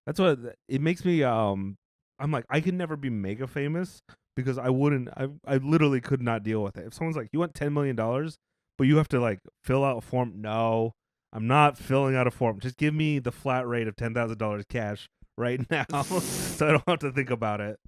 That's what it makes me. I'm like, I could never be mega famous because I wouldn't. I literally could not deal with it. If someone's like, you want $10 million, but you have to like fill out a form. No, I'm not filling out a form. Just give me the flat rate of $10,000 cash right now, so I don't have to think about it.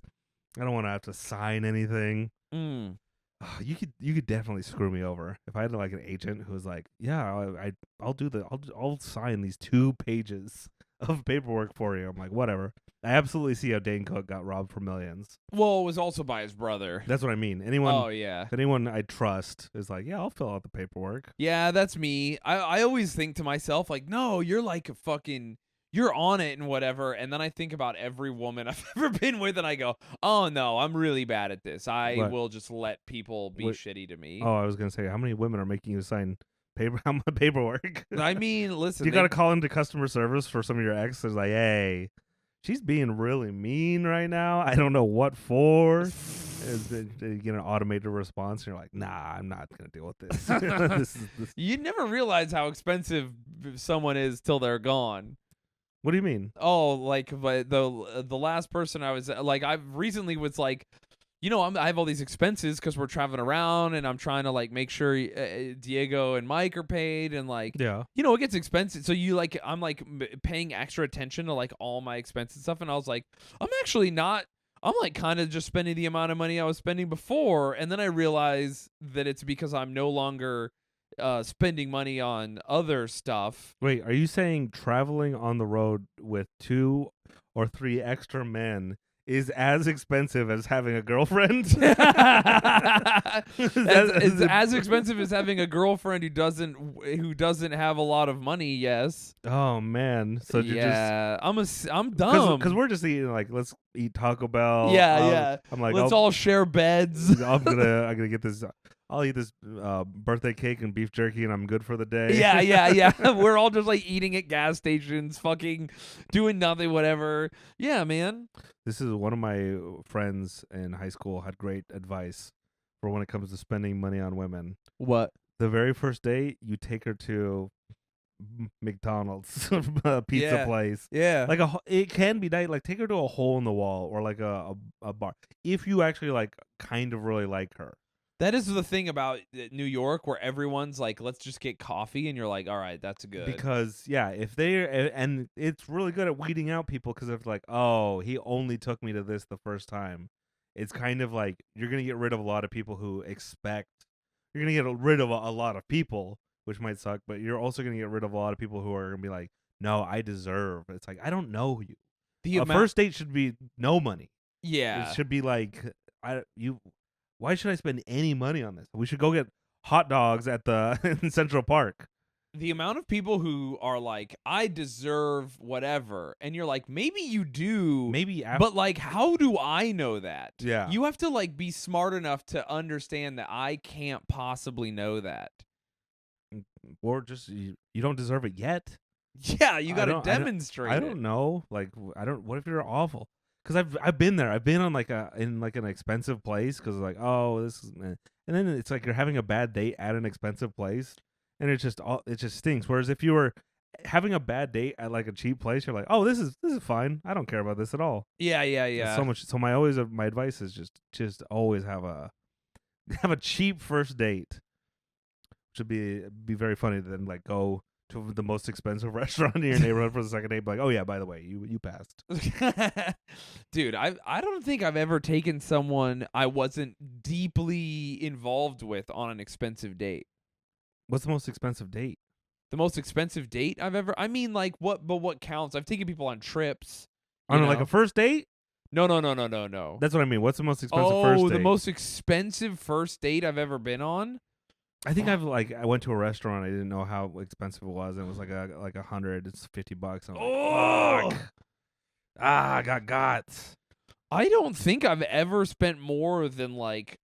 I don't want to have to sign anything. You could definitely screw me over if I had like an agent who was like, yeah, I'll sign these 2 pages of paperwork for you. I'm like, whatever. I absolutely see how Dane Cook got robbed for millions.
Well, it was also by his brother.
That's what I mean. Anyone I trust is like, yeah, I'll fill out the paperwork.
Yeah, that's me. I always think to myself like, no, you're like a fucking. You're on it and whatever, and then I think about every woman I've ever been with, and I go, oh, no, I'm really bad at this. I will just let people be shitty to me.
Oh, I was going to say, how many women are making you sign paperwork?
I mean, listen.
You got to call into customer service for some of your exes, like, hey, she's being really mean right now. I don't know what for. You get an automated response, and you're like, nah, I'm not going to deal with this.
You never realize how expensive someone is till they're gone.
What do you mean?
Oh, like but the last person I was like, I recently was like, I have all these expenses because we're traveling around, and I'm trying to like make sure Diego and Mike are paid, and like, it gets expensive. So I'm like paying extra attention to like all my expenses and stuff, and I was like, I'm actually not. I'm like kind of just spending the amount of money I was spending before, and then I realize that it's because I'm no longer spending money on other stuff.
Wait, are you saying traveling on the road with 2 or 3 extra men is as expensive as having a girlfriend?
It's as expensive as having a girlfriend who doesn't have a lot of money. Yes.
Oh man. So
I'm dumb
because we're just eating like, let's eat Taco Bell.
Yeah.
I'm like,
let's all share beds.
I'm gonna get this. I'll eat this birthday cake and beef jerky, and I'm good for the day.
Yeah. We're all just like eating at gas stations, fucking doing nothing, whatever. Yeah, man.
This is one of my friends in high school had great advice for when it comes to spending money on women.
What?
The very first day, you take her to McDonald's pizza place.
Yeah.
Like it can be nice. Like take her to a hole in the wall or like a bar if you actually like kind of really like her.
That is the thing about New York, where everyone's like, let's just get coffee. And you're like, all right, that's good.
Because, yeah, if and it's really good at weeding out people because of like, oh, he only took me to this the first time. It's kind of like you're going to get rid of a lot of people who expect, you're going to get rid of a lot of people, which might suck, but you're also going to get rid of a lot of people who are going to be like, no, I deserve. It's like, I don't know you. A first date should be no money.
Yeah.
It should be like, why should I spend any money on this? We should go get hot dogs at the in Central Park.
The amount of people who are like, I deserve whatever, and you're like, maybe you do, but like, how do I know that?
Yeah,
you have to like be smart enough to understand that I can't possibly know that,
or just you don't deserve it yet.
Yeah, you got to demonstrate.
I don't know. Like, what if you're awful? Because I've been there. I've been on in an expensive place because like, oh, this is, and then it's like you're having a bad date at an expensive place. And it just stinks. Whereas if you were having a bad date at like a cheap place, you're like, oh, this is fine. I don't care about this at all.
Yeah.
So much. So my advice is just always have a cheap first date. Which would be very funny to then like go to the most expensive restaurant in your neighborhood for the second date. Be like, oh yeah, by the way, you passed.
Dude, I don't think I've ever taken someone I wasn't deeply involved with on an expensive date.
What's the most expensive date?
The most expensive date I've ever... I mean, like, what counts? I've taken people on trips.
On like a first date?
No.
That's what I mean. What's the most expensive first date?
Oh, the most expensive first date I've ever been on?
I think I went to a restaurant. I didn't know how expensive it was. And it was like $100. It's $50. I'm like, fuck. I got.
I don't think I've ever spent more than like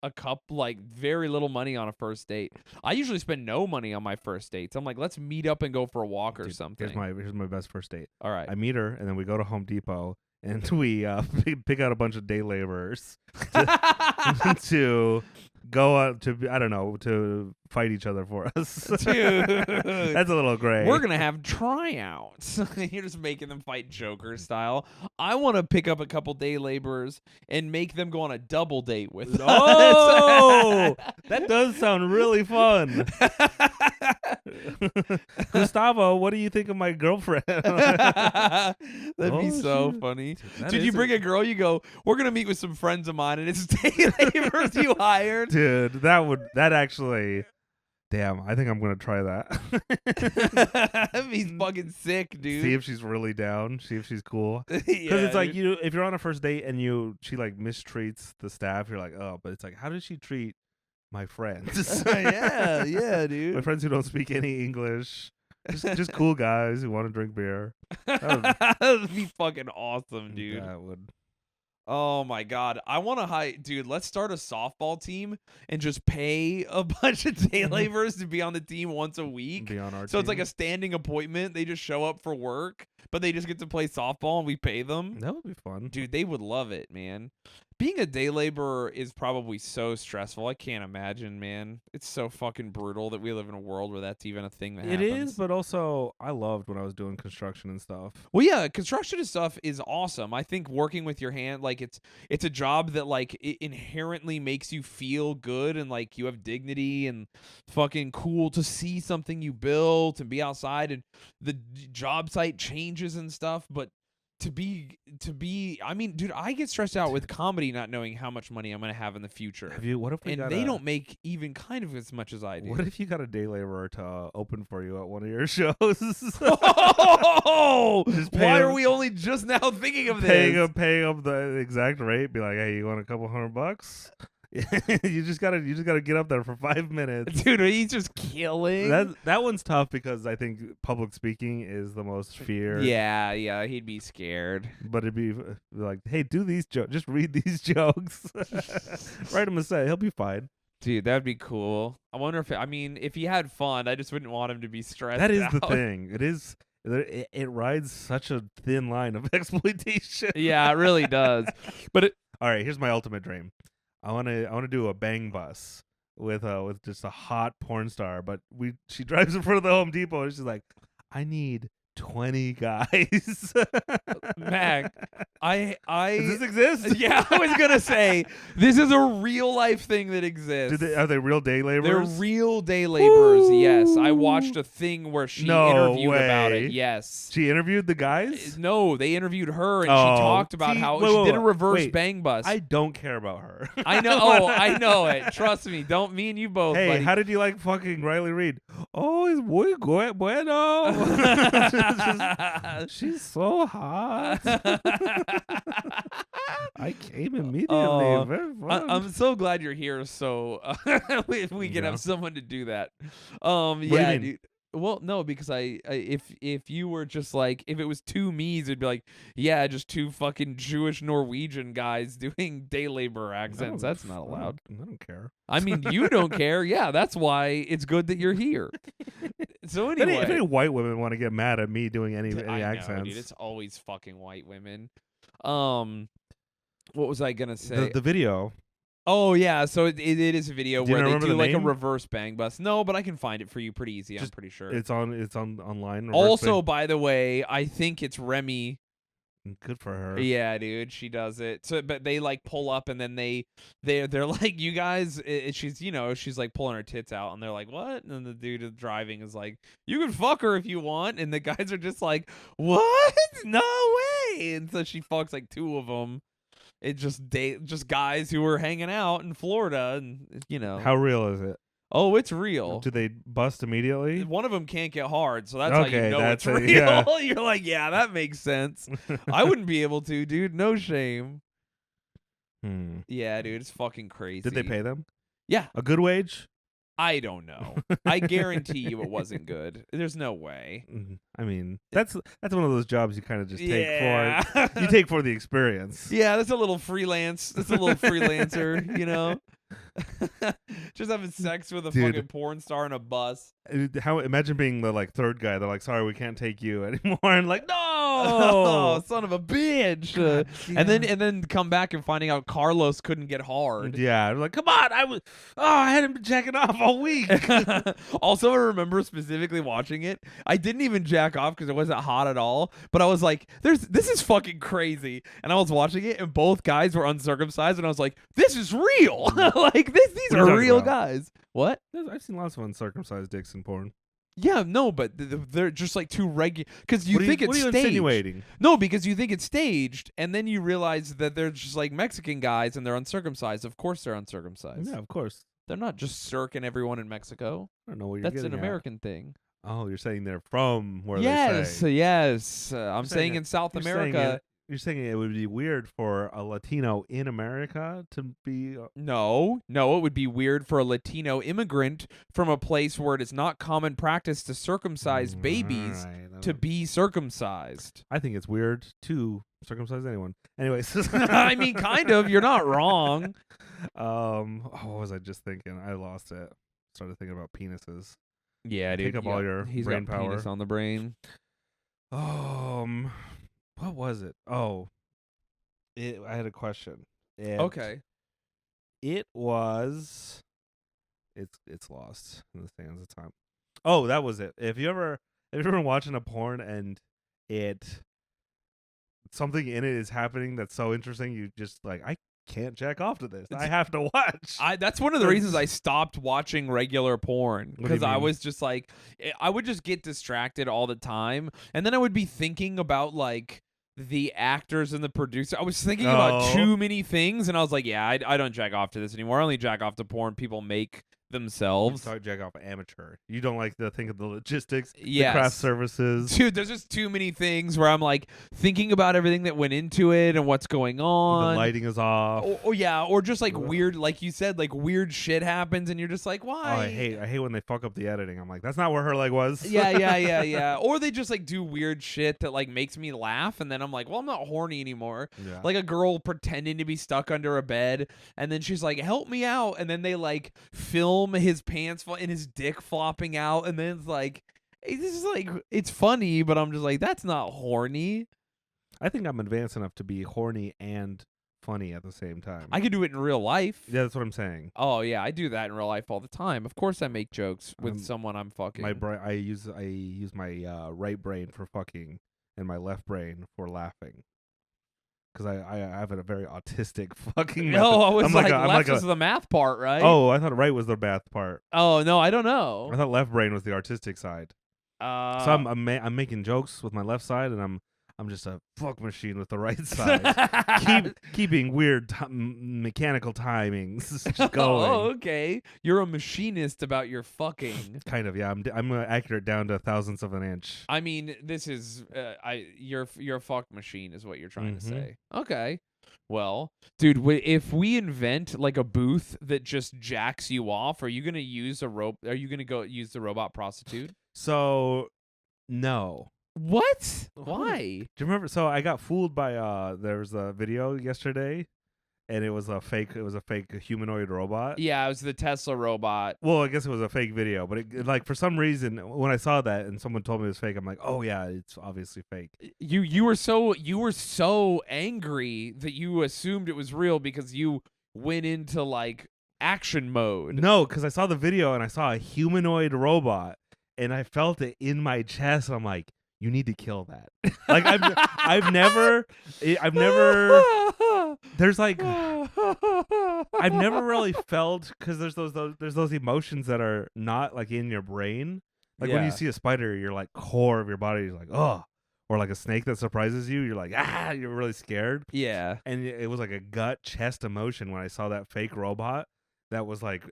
very little money on a first date. I usually spend no money on my first dates. I'm like, let's meet up and go for a walk or something.
Here's my best first date.
All right.
I meet her and then we go to Home Depot and we pick out a bunch of day laborers to go out to fight each other for us.
Dude,
that's a little gray.
We're gonna have tryouts. You're just making them fight Joker style. I want to pick up a couple day laborers and make them go on a double date with us.
Oh, that does sound really fun. Gustavo, what do you think of my girlfriend?
That'd be so funny. Did you bring a girl? You go, we're gonna meet with some friends of mine, and it's day laborers you hired.
Dude, that actually. Damn, I think I'm gonna try that.
That'd be fucking sick, dude.
See if she's really down. See if she's cool. Because it's like if you're on a first date and she like mistreats the staff, you're like, oh, but it's like, how does she treat my friends?
yeah, dude.
My friends who don't speak any English, just cool guys who want to drink beer.
That would be fucking awesome, dude.
That would.
Oh my god, I want to dude, let's start a softball team and just pay a bunch of day laborers to be on the team once a week.
Be on our
so
team.
It's like a standing appointment. They just show up for work, but they just get to play softball and we pay them.
That would be fun.
Dude, they would love it, man. Being a day laborer is probably so stressful. I can't imagine, man. It's so fucking brutal that we live in a world where that's even a thing that happens.
It is, but also I loved when I was doing construction and stuff.
Well, yeah, construction and stuff is awesome. I think working with your hand, like it's a job that like it inherently makes you feel good and like you have dignity and fucking cool to see something you built and be outside and the job site changes and stuff, but to be I mean, dude, I get stressed out with comedy not knowing how much money I'm going to have in the future.
What if
they don't make even kind of as much as I do.
What if you got a day laborer to open for you at one of your shows?
Oh, why are we only just now thinking of this?
Paying up the exact rate. Be like, hey, you want a couple $100? you just gotta get up there for 5 minutes,
dude. He's just killing.
That one's tough because I think public speaking is the most feared.
Yeah, he'd be scared.
But it'd be like, hey, do these jokes. Just read these jokes. Write him a set. He'll be fine.
Dude, that'd be cool. I wonder if he had fun, I just wouldn't want him to be stressed.
That is
out.
the thing. It is. It rides such a thin line of exploitation.
Yeah, it really does. But
all right, here's my ultimate dream. I want to do a bang bus with just a hot porn star, but she drives in front of the Home Depot and she's like, I need 20 guys.
Mac, I
Does this exist?
Yeah, I was gonna say this is a real life thing that exists.
Are they real day laborers?
They're real day laborers. Yes, I watched a thing where she interviewed
way.
about it. Yes,
She interviewed the guys?
no, they interviewed her and she talked about how she did a reverse bang bus.
I don't care about her.
I know. Oh, I know it. Trust me. Don't me and you both.
Hey,
buddy.
how did you like fucking Riley Reid? Oh, it's muy bueno. She's so hot. I came immediately. Very fun.
I'm so glad you're here. So we can have someone to do that. Yeah, dude. Well, no, because if you were just like, if it was two me's, it'd be like, yeah, just two fucking Jewish Norwegian guys doing day labor accents. That's not allowed.
I don't care.
I mean, you don't care. Yeah, that's why it's good that you're here. So anyway,
if any white women want to get mad at me doing any accents,
know, dude, it's always fucking white women. What was I gonna say?
The video.
Oh yeah, so it is a video where they do like
name?
a reverse bang bus. No, but I can find it for you pretty easy. I'm pretty sure
It's online.
Also, by the way, I think it's Remy.
Good for her.
Yeah, dude, she does it. So, but they like pull up and then they're like, you guys. She's like pulling her tits out, and they're like, what? And then the dude driving is like, you can fuck her if you want, and the guys are just like, what? No way! And so she fucks like two of them. It's just guys who were hanging out in Florida, and
How real is it?
Oh, it's real.
Do they bust immediately?
One of them can't get hard, so that's how you know it's real.
Yeah.
You're like, yeah, that makes sense. I wouldn't be able to, dude. No shame. Yeah, dude, it's fucking crazy.
Did they pay them?
Yeah.
A good wage?
I don't know. I guarantee you it wasn't good. There's no way.
I mean, that's one of those jobs you kind of just take for. You take for the experience.
Yeah, that's a little freelance. That's a little freelancer, you know? Just having sex with a fucking porn star in a bus.
Imagine being the like third guy. They're like, sorry, we can't take you anymore. And like, no,
oh, son of a bitch. And then come back and finding out Carlos couldn't get hard.
Yeah, like, come on, I hadn't been jacking off all week.
Also, I remember specifically watching it. I didn't even jack off because it wasn't hot at all. But I was like, this is fucking crazy. And I was watching it, and both guys were uncircumcised, and I was like, this is real. Like these are real guys. What?
I've seen lots of uncircumcised dicks in porn.
Yeah, no, but they're just like too regular. Because you think it's staged.
What are you insinuating?
No, because you think it's staged, and then you realize that they're just like Mexican guys and they're uncircumcised. Of course they're uncircumcised.
Yeah, of course.
They're not just circing everyone in Mexico.
I don't know what you're
That's
getting
an American thing.
Oh, you're saying they're from where
they
say.
Yes. I'm saying in South America.
You're saying it would be weird for a Latino in America to be...
No, it would be weird for a Latino immigrant from a place where it is not common practice to circumcise babies to be circumcised.
I think it's weird to circumcise anyone. Anyways.
I mean, kind of. You're not wrong.
What was I just thinking? I lost it. Started thinking about penises.
Yeah, dude.
Take up all your
He's
brain
got
power.
Penis on the brain.
What was it? Oh, I had a question.
Okay.
It was. It's lost in the sands of time. Oh, that was it. If you ever watching a porn and something in it is happening that's so interesting, you just like, I can't jack off to this. I have to watch.
That's one of the reasons I stopped watching regular porn, because I was just like, I would just get distracted all the time, and then I would be thinking about like the actors and the producer. I was thinking about too many things, and I was like, yeah, I don't jack off to this anymore. I only jack off to porn people make themselves.
You jack off amateur. You don't like to think of the logistics,
the
craft services.
Dude, there's just too many things where I'm like thinking about everything that went into it and what's going on.
The lighting is off.
Or just like weird, like you said, like weird shit happens and you're just like, why?
Oh, I hate when they fuck up the editing. I'm like, that's not where her leg was.
Yeah. Or they just like do weird shit that like makes me laugh, and then I'm like, well, I'm not horny anymore.
Yeah.
Like a girl pretending to be stuck under a bed, and then she's like, help me out, and then they like film his pants and his dick flopping out, and then it's funny, but I'm just like, that's not horny.
I think I'm advanced enough to be horny and funny at the same time.
I could do it in real life.
Yeah, that's what I'm saying.
Oh yeah, I do that in real life all the time. Of course, I make jokes with someone I'm fucking.
I use my right brain for fucking and my left brain for laughing. Because I have a very autistic fucking.
No, I was
I'm
like
I'm
left was the math part, right?
Oh, I thought right was the math part.
Oh no, I don't know.
I thought left brain was the artistic side. So I'm making jokes with my left side, and I'm just a fuck machine with the right side, keeping weird mechanical timings just going.
Oh, okay. You're a machinist about your fucking.
Kind of, yeah. I'm accurate down to thousandths of an inch.
I mean, this is you're a fuck machine, is what you're trying to say. Okay. Well, dude, if we invent like a booth that just jacks you off, are you gonna use Are you gonna go use the robot prostitute?
So, no.
What? Why?
Do you remember? So I got fooled by there was a video yesterday, and it was a fake humanoid robot.
Yeah, it was the Tesla robot.
Well, I guess it was a fake video, but it like for some reason when I saw that and someone told me it was fake, I'm like, oh yeah, it's obviously fake.
You were so angry that you assumed it was real because you went into like action mode.
No, because I saw the video and I saw a humanoid robot, and I felt it in my chest. And I'm like, you need to kill that. Like I've never. There's like, I've never really felt, because there's those emotions that are not like in your brain. Like when you see a spider, you're like core of your body is like, oh, or like a snake that surprises you, you're like, you're really scared.
Yeah.
And it was like a gut chest emotion when I saw that fake robot that was like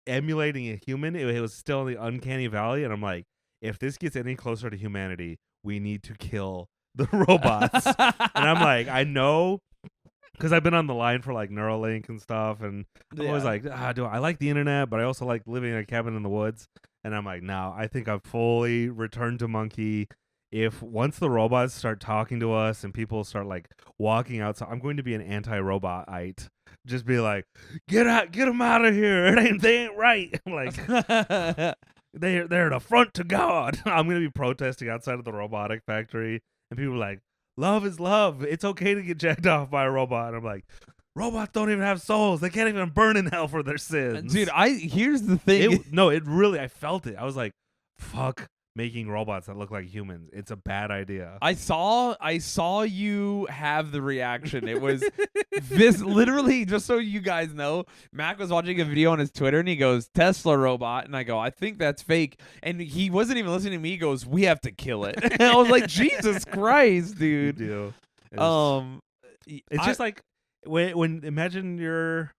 emulating a human. It was still in the uncanny valley, and I'm like, if this gets any closer to humanity, we need to kill the robots. And I'm like, I know, because I've been on the line for like Neuralink and stuff, and I'm always like, I like the internet, but I also like living in a cabin in the woods. And I'm like, no, I think I've fully returned to monkey. If once the robots start talking to us and people start like walking outside, I'm going to be an anti-robotite. Just be like, get them out of here. They ain't right. Like, they're an affront to God. I'm going to be protesting outside of the robotic factory, and people are like, love is love. It's okay to get jacked off by a robot. And I'm like, robots don't even have souls. They can't even burn in hell for their sins.
Dude, here's the thing.
I felt it. I was like, fuck making robots that look like humans. It's a bad idea.
I saw you have the reaction. It was this literally, just so you guys know, Mac was watching a video on his Twitter and he goes, Tesla robot, and I go, I think that's fake. And he wasn't even listening to me. He goes, we have to kill it. And I was like, Jesus Christ, dude.
You do. It's just like when imagine you're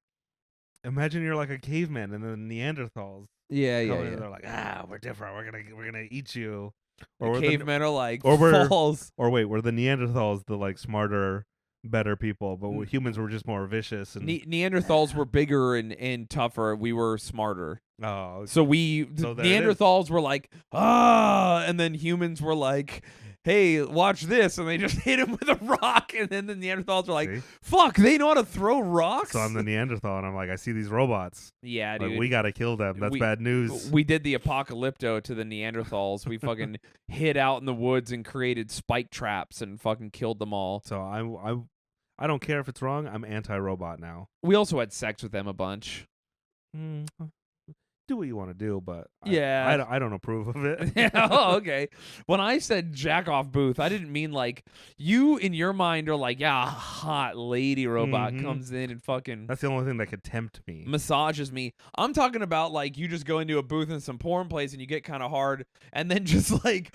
like a caveman and the Neanderthals.
Yeah.
They're like, we're different. We're gonna eat you.
Or the cavemen are like,
falls. Or wait, we're the Neanderthals, the like smarter, better people, but humans were just more vicious. And
Neanderthals were bigger and tougher. We were smarter.
Oh, okay.
So Neanderthals were like, and then humans were like, hey, watch this, and they just hit him with a rock, and then the Neanderthals were like, fuck, they know how to throw rocks?
So I'm the Neanderthal, and I'm like, I see these robots.
Yeah,
like,
dude.
we gotta kill them. That's bad news.
We did the apocalypto to the Neanderthals. We fucking hid out in the woods and created spike traps and fucking killed them all.
So I don't care if it's wrong. I'm anti-robot now.
We also had sex with them a bunch.
Do what you want to do, but
yeah,
I don't approve of it.
Oh, okay. When I said jack off booth, I didn't mean like you in your mind are like, yeah, a hot lady robot comes in and fucking.
That's the only thing that could tempt me.
Massages me. I'm talking about like you just go into a booth in some porn place and you get kind of hard, and then just like,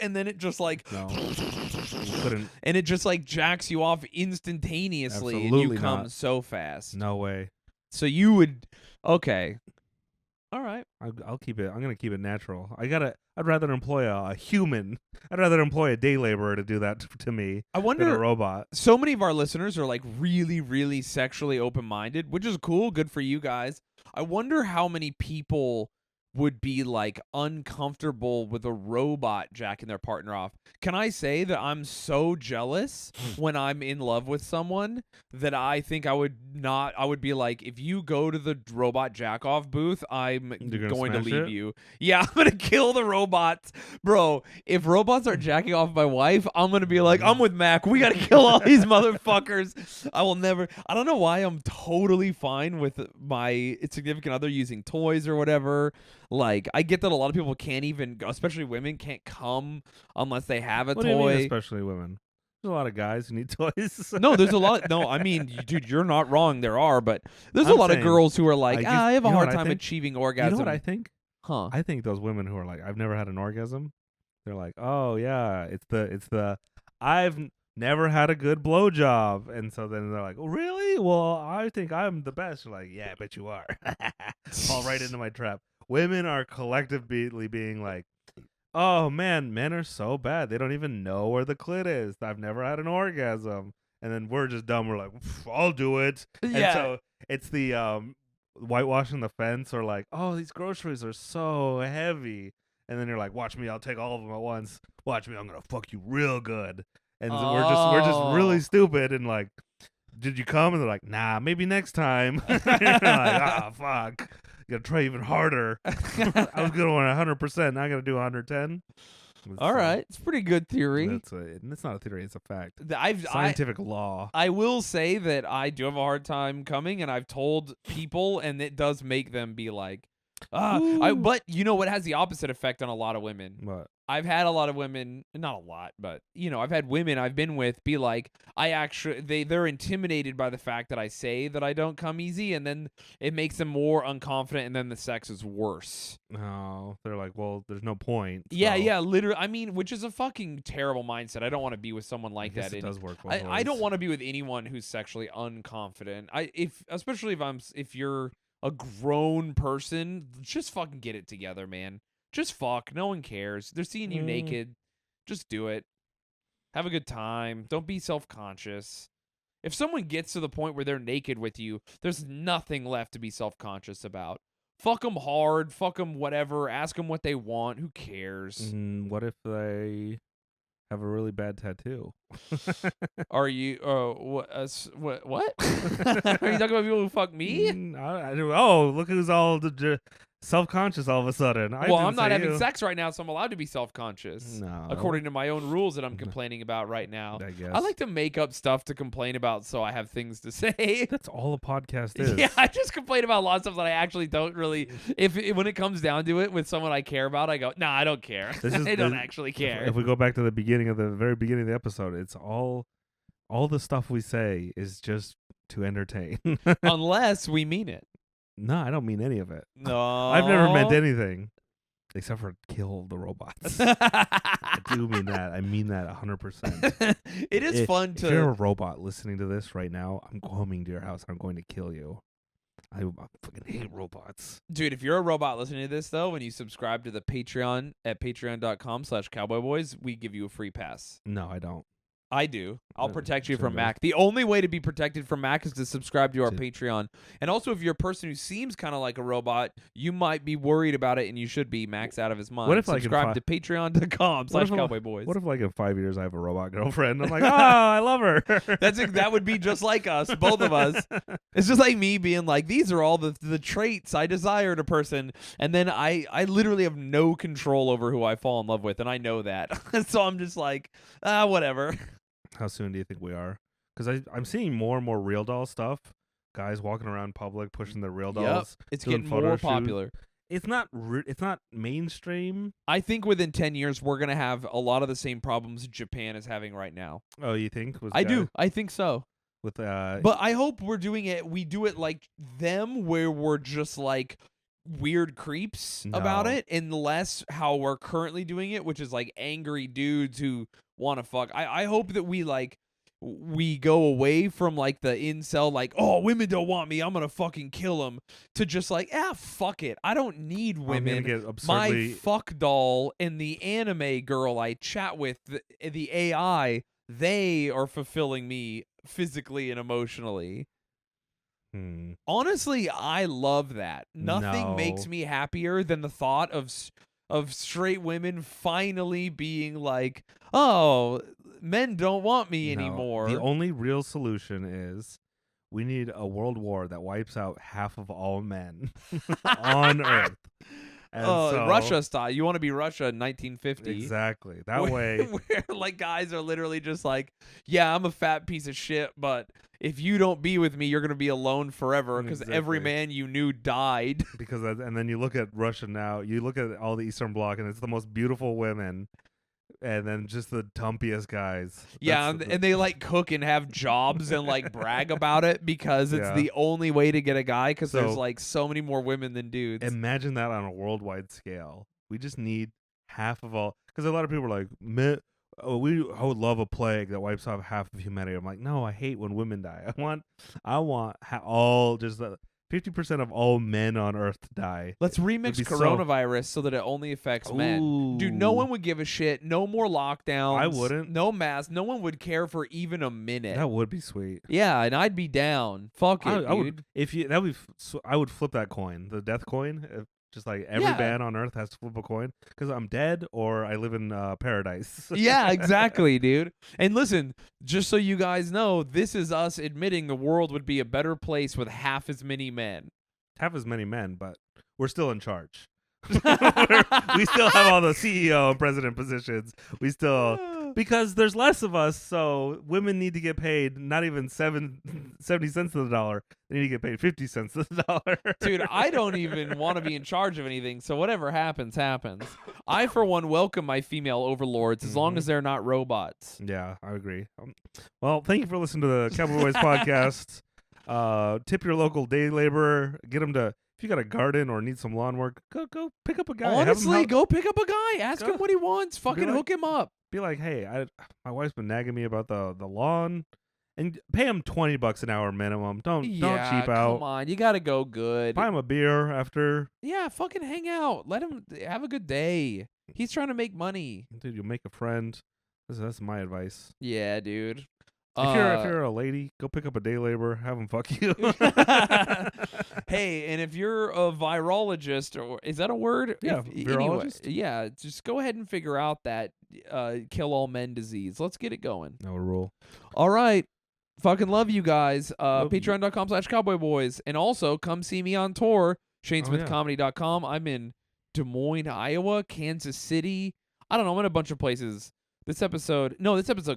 and then it just like,
couldn't.
And it just like jacks you off instantaneously.
Absolutely
and you come
not.
so fast.
No way.
So you would. Okay. All right.
I'll keep it. I'm gonna keep it natural. I'd rather employ a human. I'd rather employ a day laborer to do that to me.
I wonder.
Than a robot.
So many of our listeners are like really, really sexually open-minded, which is cool. Good for you guys. I wonder how many people would be like uncomfortable with a robot jacking their partner off. Can I say that I'm so jealous when I'm in love with someone that I think I would be like, if you go to the robot jack off booth, I'm going to leave you. Yeah, I'm going to kill the robots. Bro, if robots are jacking off my wife, I'm going to be like, I'm with Mac. We got to kill all these motherfuckers. I don't know why I'm totally fine with my significant other using toys or whatever. Like, I get that a lot of people can't even, especially women, can't come unless they have a toy.
What do you mean, especially women? There's a lot of guys who need toys.
No, there's a lot. No, I mean, dude, you're not wrong. There are, but there's a lot of girls who are like, I have a hard time achieving orgasm.
You know what I think?
Huh?
I think those women who are like, I've never had an orgasm. They're like, oh yeah, it's the I've never had a good blowjob, and so then they're like, oh really? Well, I think I'm the best. You're like, yeah, I bet you are. Fall right into my trap. Women are collectively being like, oh man, men are so bad. They don't even know where the clit is. I've never had an orgasm. And then we're just dumb. We're like, I'll do it. Yeah. And so it's the whitewashing the fence, or like, oh, these groceries are so heavy. And then you're like, watch me, I'll take all of them at once. Watch me, I'm gonna fuck you real good. And so we're just really stupid and like, did you come? And they're like, nah, maybe next time. You're like, ah, fuck. You gotta try even harder. I was good on 100%. Now I gotta do 110.
All right, it's a pretty good theory.
It's not a theory; it's a fact.
Scientific
law.
I will say that I do have a hard time coming, and I've told people, and it does make them be like, but you know what has the opposite effect on a lot of women?
What?
I've had a lot of women, not a lot, but I've had women I've been with be like, they're intimidated by the fact that I say that I don't come easy, and then it makes them more unconfident, and then the sex is worse.
No, they're like, well, there's no point. So.
Yeah, literally. I mean, which is a fucking terrible mindset. I don't want to be with someone like that.
It does work.
I don't want to be with anyone who's sexually unconfident. Especially if you're a grown person, just fucking get it together, man. Just fuck. No one cares. They're seeing you naked. Just do it. Have a good time. Don't be self-conscious. If someone gets to the point where they're naked with you, there's nothing left to be self-conscious about. Fuck them hard. Fuck them whatever. Ask them what they want. Who cares?
What if they have a really bad tattoo?
Are you? What? What? Are you talking about people who fuck me?
Look who's all self-conscious all of a sudden.
I'm not having sex right now, so I'm allowed to be self-conscious.
No.
According to my own rules that I'm complaining about right now.
I guess.
I like to make up stuff to complain about so I have things to say.
That's all a podcast is.
Yeah, I just complain about a lot of stuff that I actually don't really... When it comes down to it with someone I care about, I go, nah, I don't care. I don't actually care.
If we go back to the very beginning of the episode, it's all the stuff we say is just to entertain.
Unless we mean it.
No, I don't mean any of it.
No.
I've never meant anything except for kill the robots. I do mean that. I mean that 100%.
It is fun to...
If you're a robot listening to this right now, I'm coming to your house. I'm going to kill you. I fucking hate robots.
Dude, if you're a robot listening to this, though, when you subscribe to the Patreon at patreon.com/cowboyboys, we give you a free pass.
No, I don't.
I do. I'll protect you from Mac. The only way to be protected from Mac is to subscribe to our Patreon. And also, if you're a person who seems kind of like a robot, you might be worried about it, and you should be. Mac's out of his mind.
What if
subscribe to patreon.com/cowboyboys.
What if, like, in 5 years I have a robot girlfriend? I'm like, oh, I love her.
That would be just like us, both of us. It's just like me being like, these are all the traits I desire in a person, and then I literally have no control over who I fall in love with, and I know that. So I'm just like, whatever.
How soon do you think we are? Because I'm seeing more and more real doll stuff. Guys walking around public pushing their real dolls.
Yep. It's getting more popular.
It's not mainstream.
I think within 10 years we're gonna have a lot of the same problems Japan is having right now.
Oh, you think?
I do. I think so.
But
I hope we do it like them, where we're just like weird creeps about it, and less how we're currently doing it, which is like angry dudes who want to fuck. I hope that we go away from like the incel, like, oh, women don't want me, I'm gonna fucking kill them, to just like, fuck it, I don't need women. My fuck doll and the anime girl I chat with, the AI, they are fulfilling me physically and emotionally. Honestly, I love that. Nothing makes me happier than the thought of straight women finally being like, "Oh, men don't want me anymore."
The only real solution is we need a world war that wipes out half of all men on Earth.
Russia style. You want to be Russia in 1950.
Exactly. That way.
Where like guys are literally just like, yeah, I'm a fat piece of shit, but if you don't be with me, you're going to be alone forever because every man you knew died.
And then you look at Russia now, you look at all the Eastern Bloc, and it's the most beautiful women. And then just the dumpiest guys.
Yeah, and they like cook and have jobs and like brag about it because it's the only way to get a guy because there's like so many more women than dudes.
Imagine that on a worldwide scale. We just need half of all. Because a lot of people are like, I would love a plague that wipes off half of humanity. I'm like, no, I hate when women die. I want all just 50% of all men on Earth to die.
Let's remix coronavirus so that it only affects men. Dude, no one would give a shit. No more lockdowns.
I wouldn't.
No mask. No one would care for even a minute.
That would be sweet.
Yeah, and I'd be down. Fuck it, dude.
I would flip that coin, the death coin. Just like every man on Earth has to flip a coin because I'm dead or I live in paradise.
Yeah, exactly, dude. And listen, just so you guys know, this is us admitting the world would be a better place with half as many men.
Half as many men, but we're still in charge. We still have all the CEO and president positions. We still... Because there's less of us, so women need to get paid not even 70 cents to the dollar. They need to get paid 50 cents to the dollar.
Dude, I don't even want to be in charge of anything, so whatever happens, happens. I, for one, welcome my female overlords as long as they're not robots.
Yeah, I agree. Well, thank you for listening to the Cowboy Boys podcast. Tip your local day laborer. Get them to... If you got a garden or need some lawn work, go pick up a guy.
Honestly, go pick up a guy. Ask him what he wants. Fucking hook him up.
Be like, hey, my wife's been nagging me about the lawn, and pay him $20 an hour minimum. Don't cheap out.
Come on, you gotta go good.
Buy him a beer after.
Yeah, fucking hang out. Let him have a good day. He's trying to make money.
Dude, you'll make a friend. That's my advice.
Yeah, dude.
If you're a lady, go pick up a day laborer, have him fuck you.
Hey, and if you're a virologist, or is that a word?
Yeah, virologist.
Anyway, yeah, just go ahead and figure out that kill all men disease. Let's get it going.
No rule.
All right. Fucking love you guys. Patreon.com/cowboyboys. And also come see me on tour. ShayneSmithComedy.com. I'm in Des Moines, Iowa, Kansas City. I don't know. I'm in a bunch of places. This episode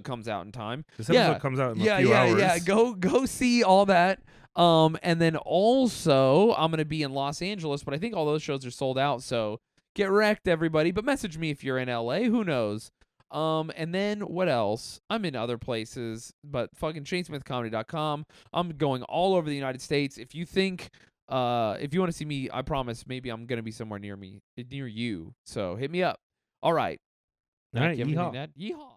comes out in time.
This episode comes out in a few hours.
Yeah. Go see all that. And then also I'm gonna be in Los Angeles, but I think all those shows are sold out. So get wrecked, everybody. But message me if you're in LA. Who knows? And then what else? I'm in other places, but fucking ShayneSmithComedy.com. I'm going all over the United States. If you think, if you want to see me, I promise maybe I'm gonna be somewhere near you. So hit me up. All right.
All right, yeehaw.
Yeehaw.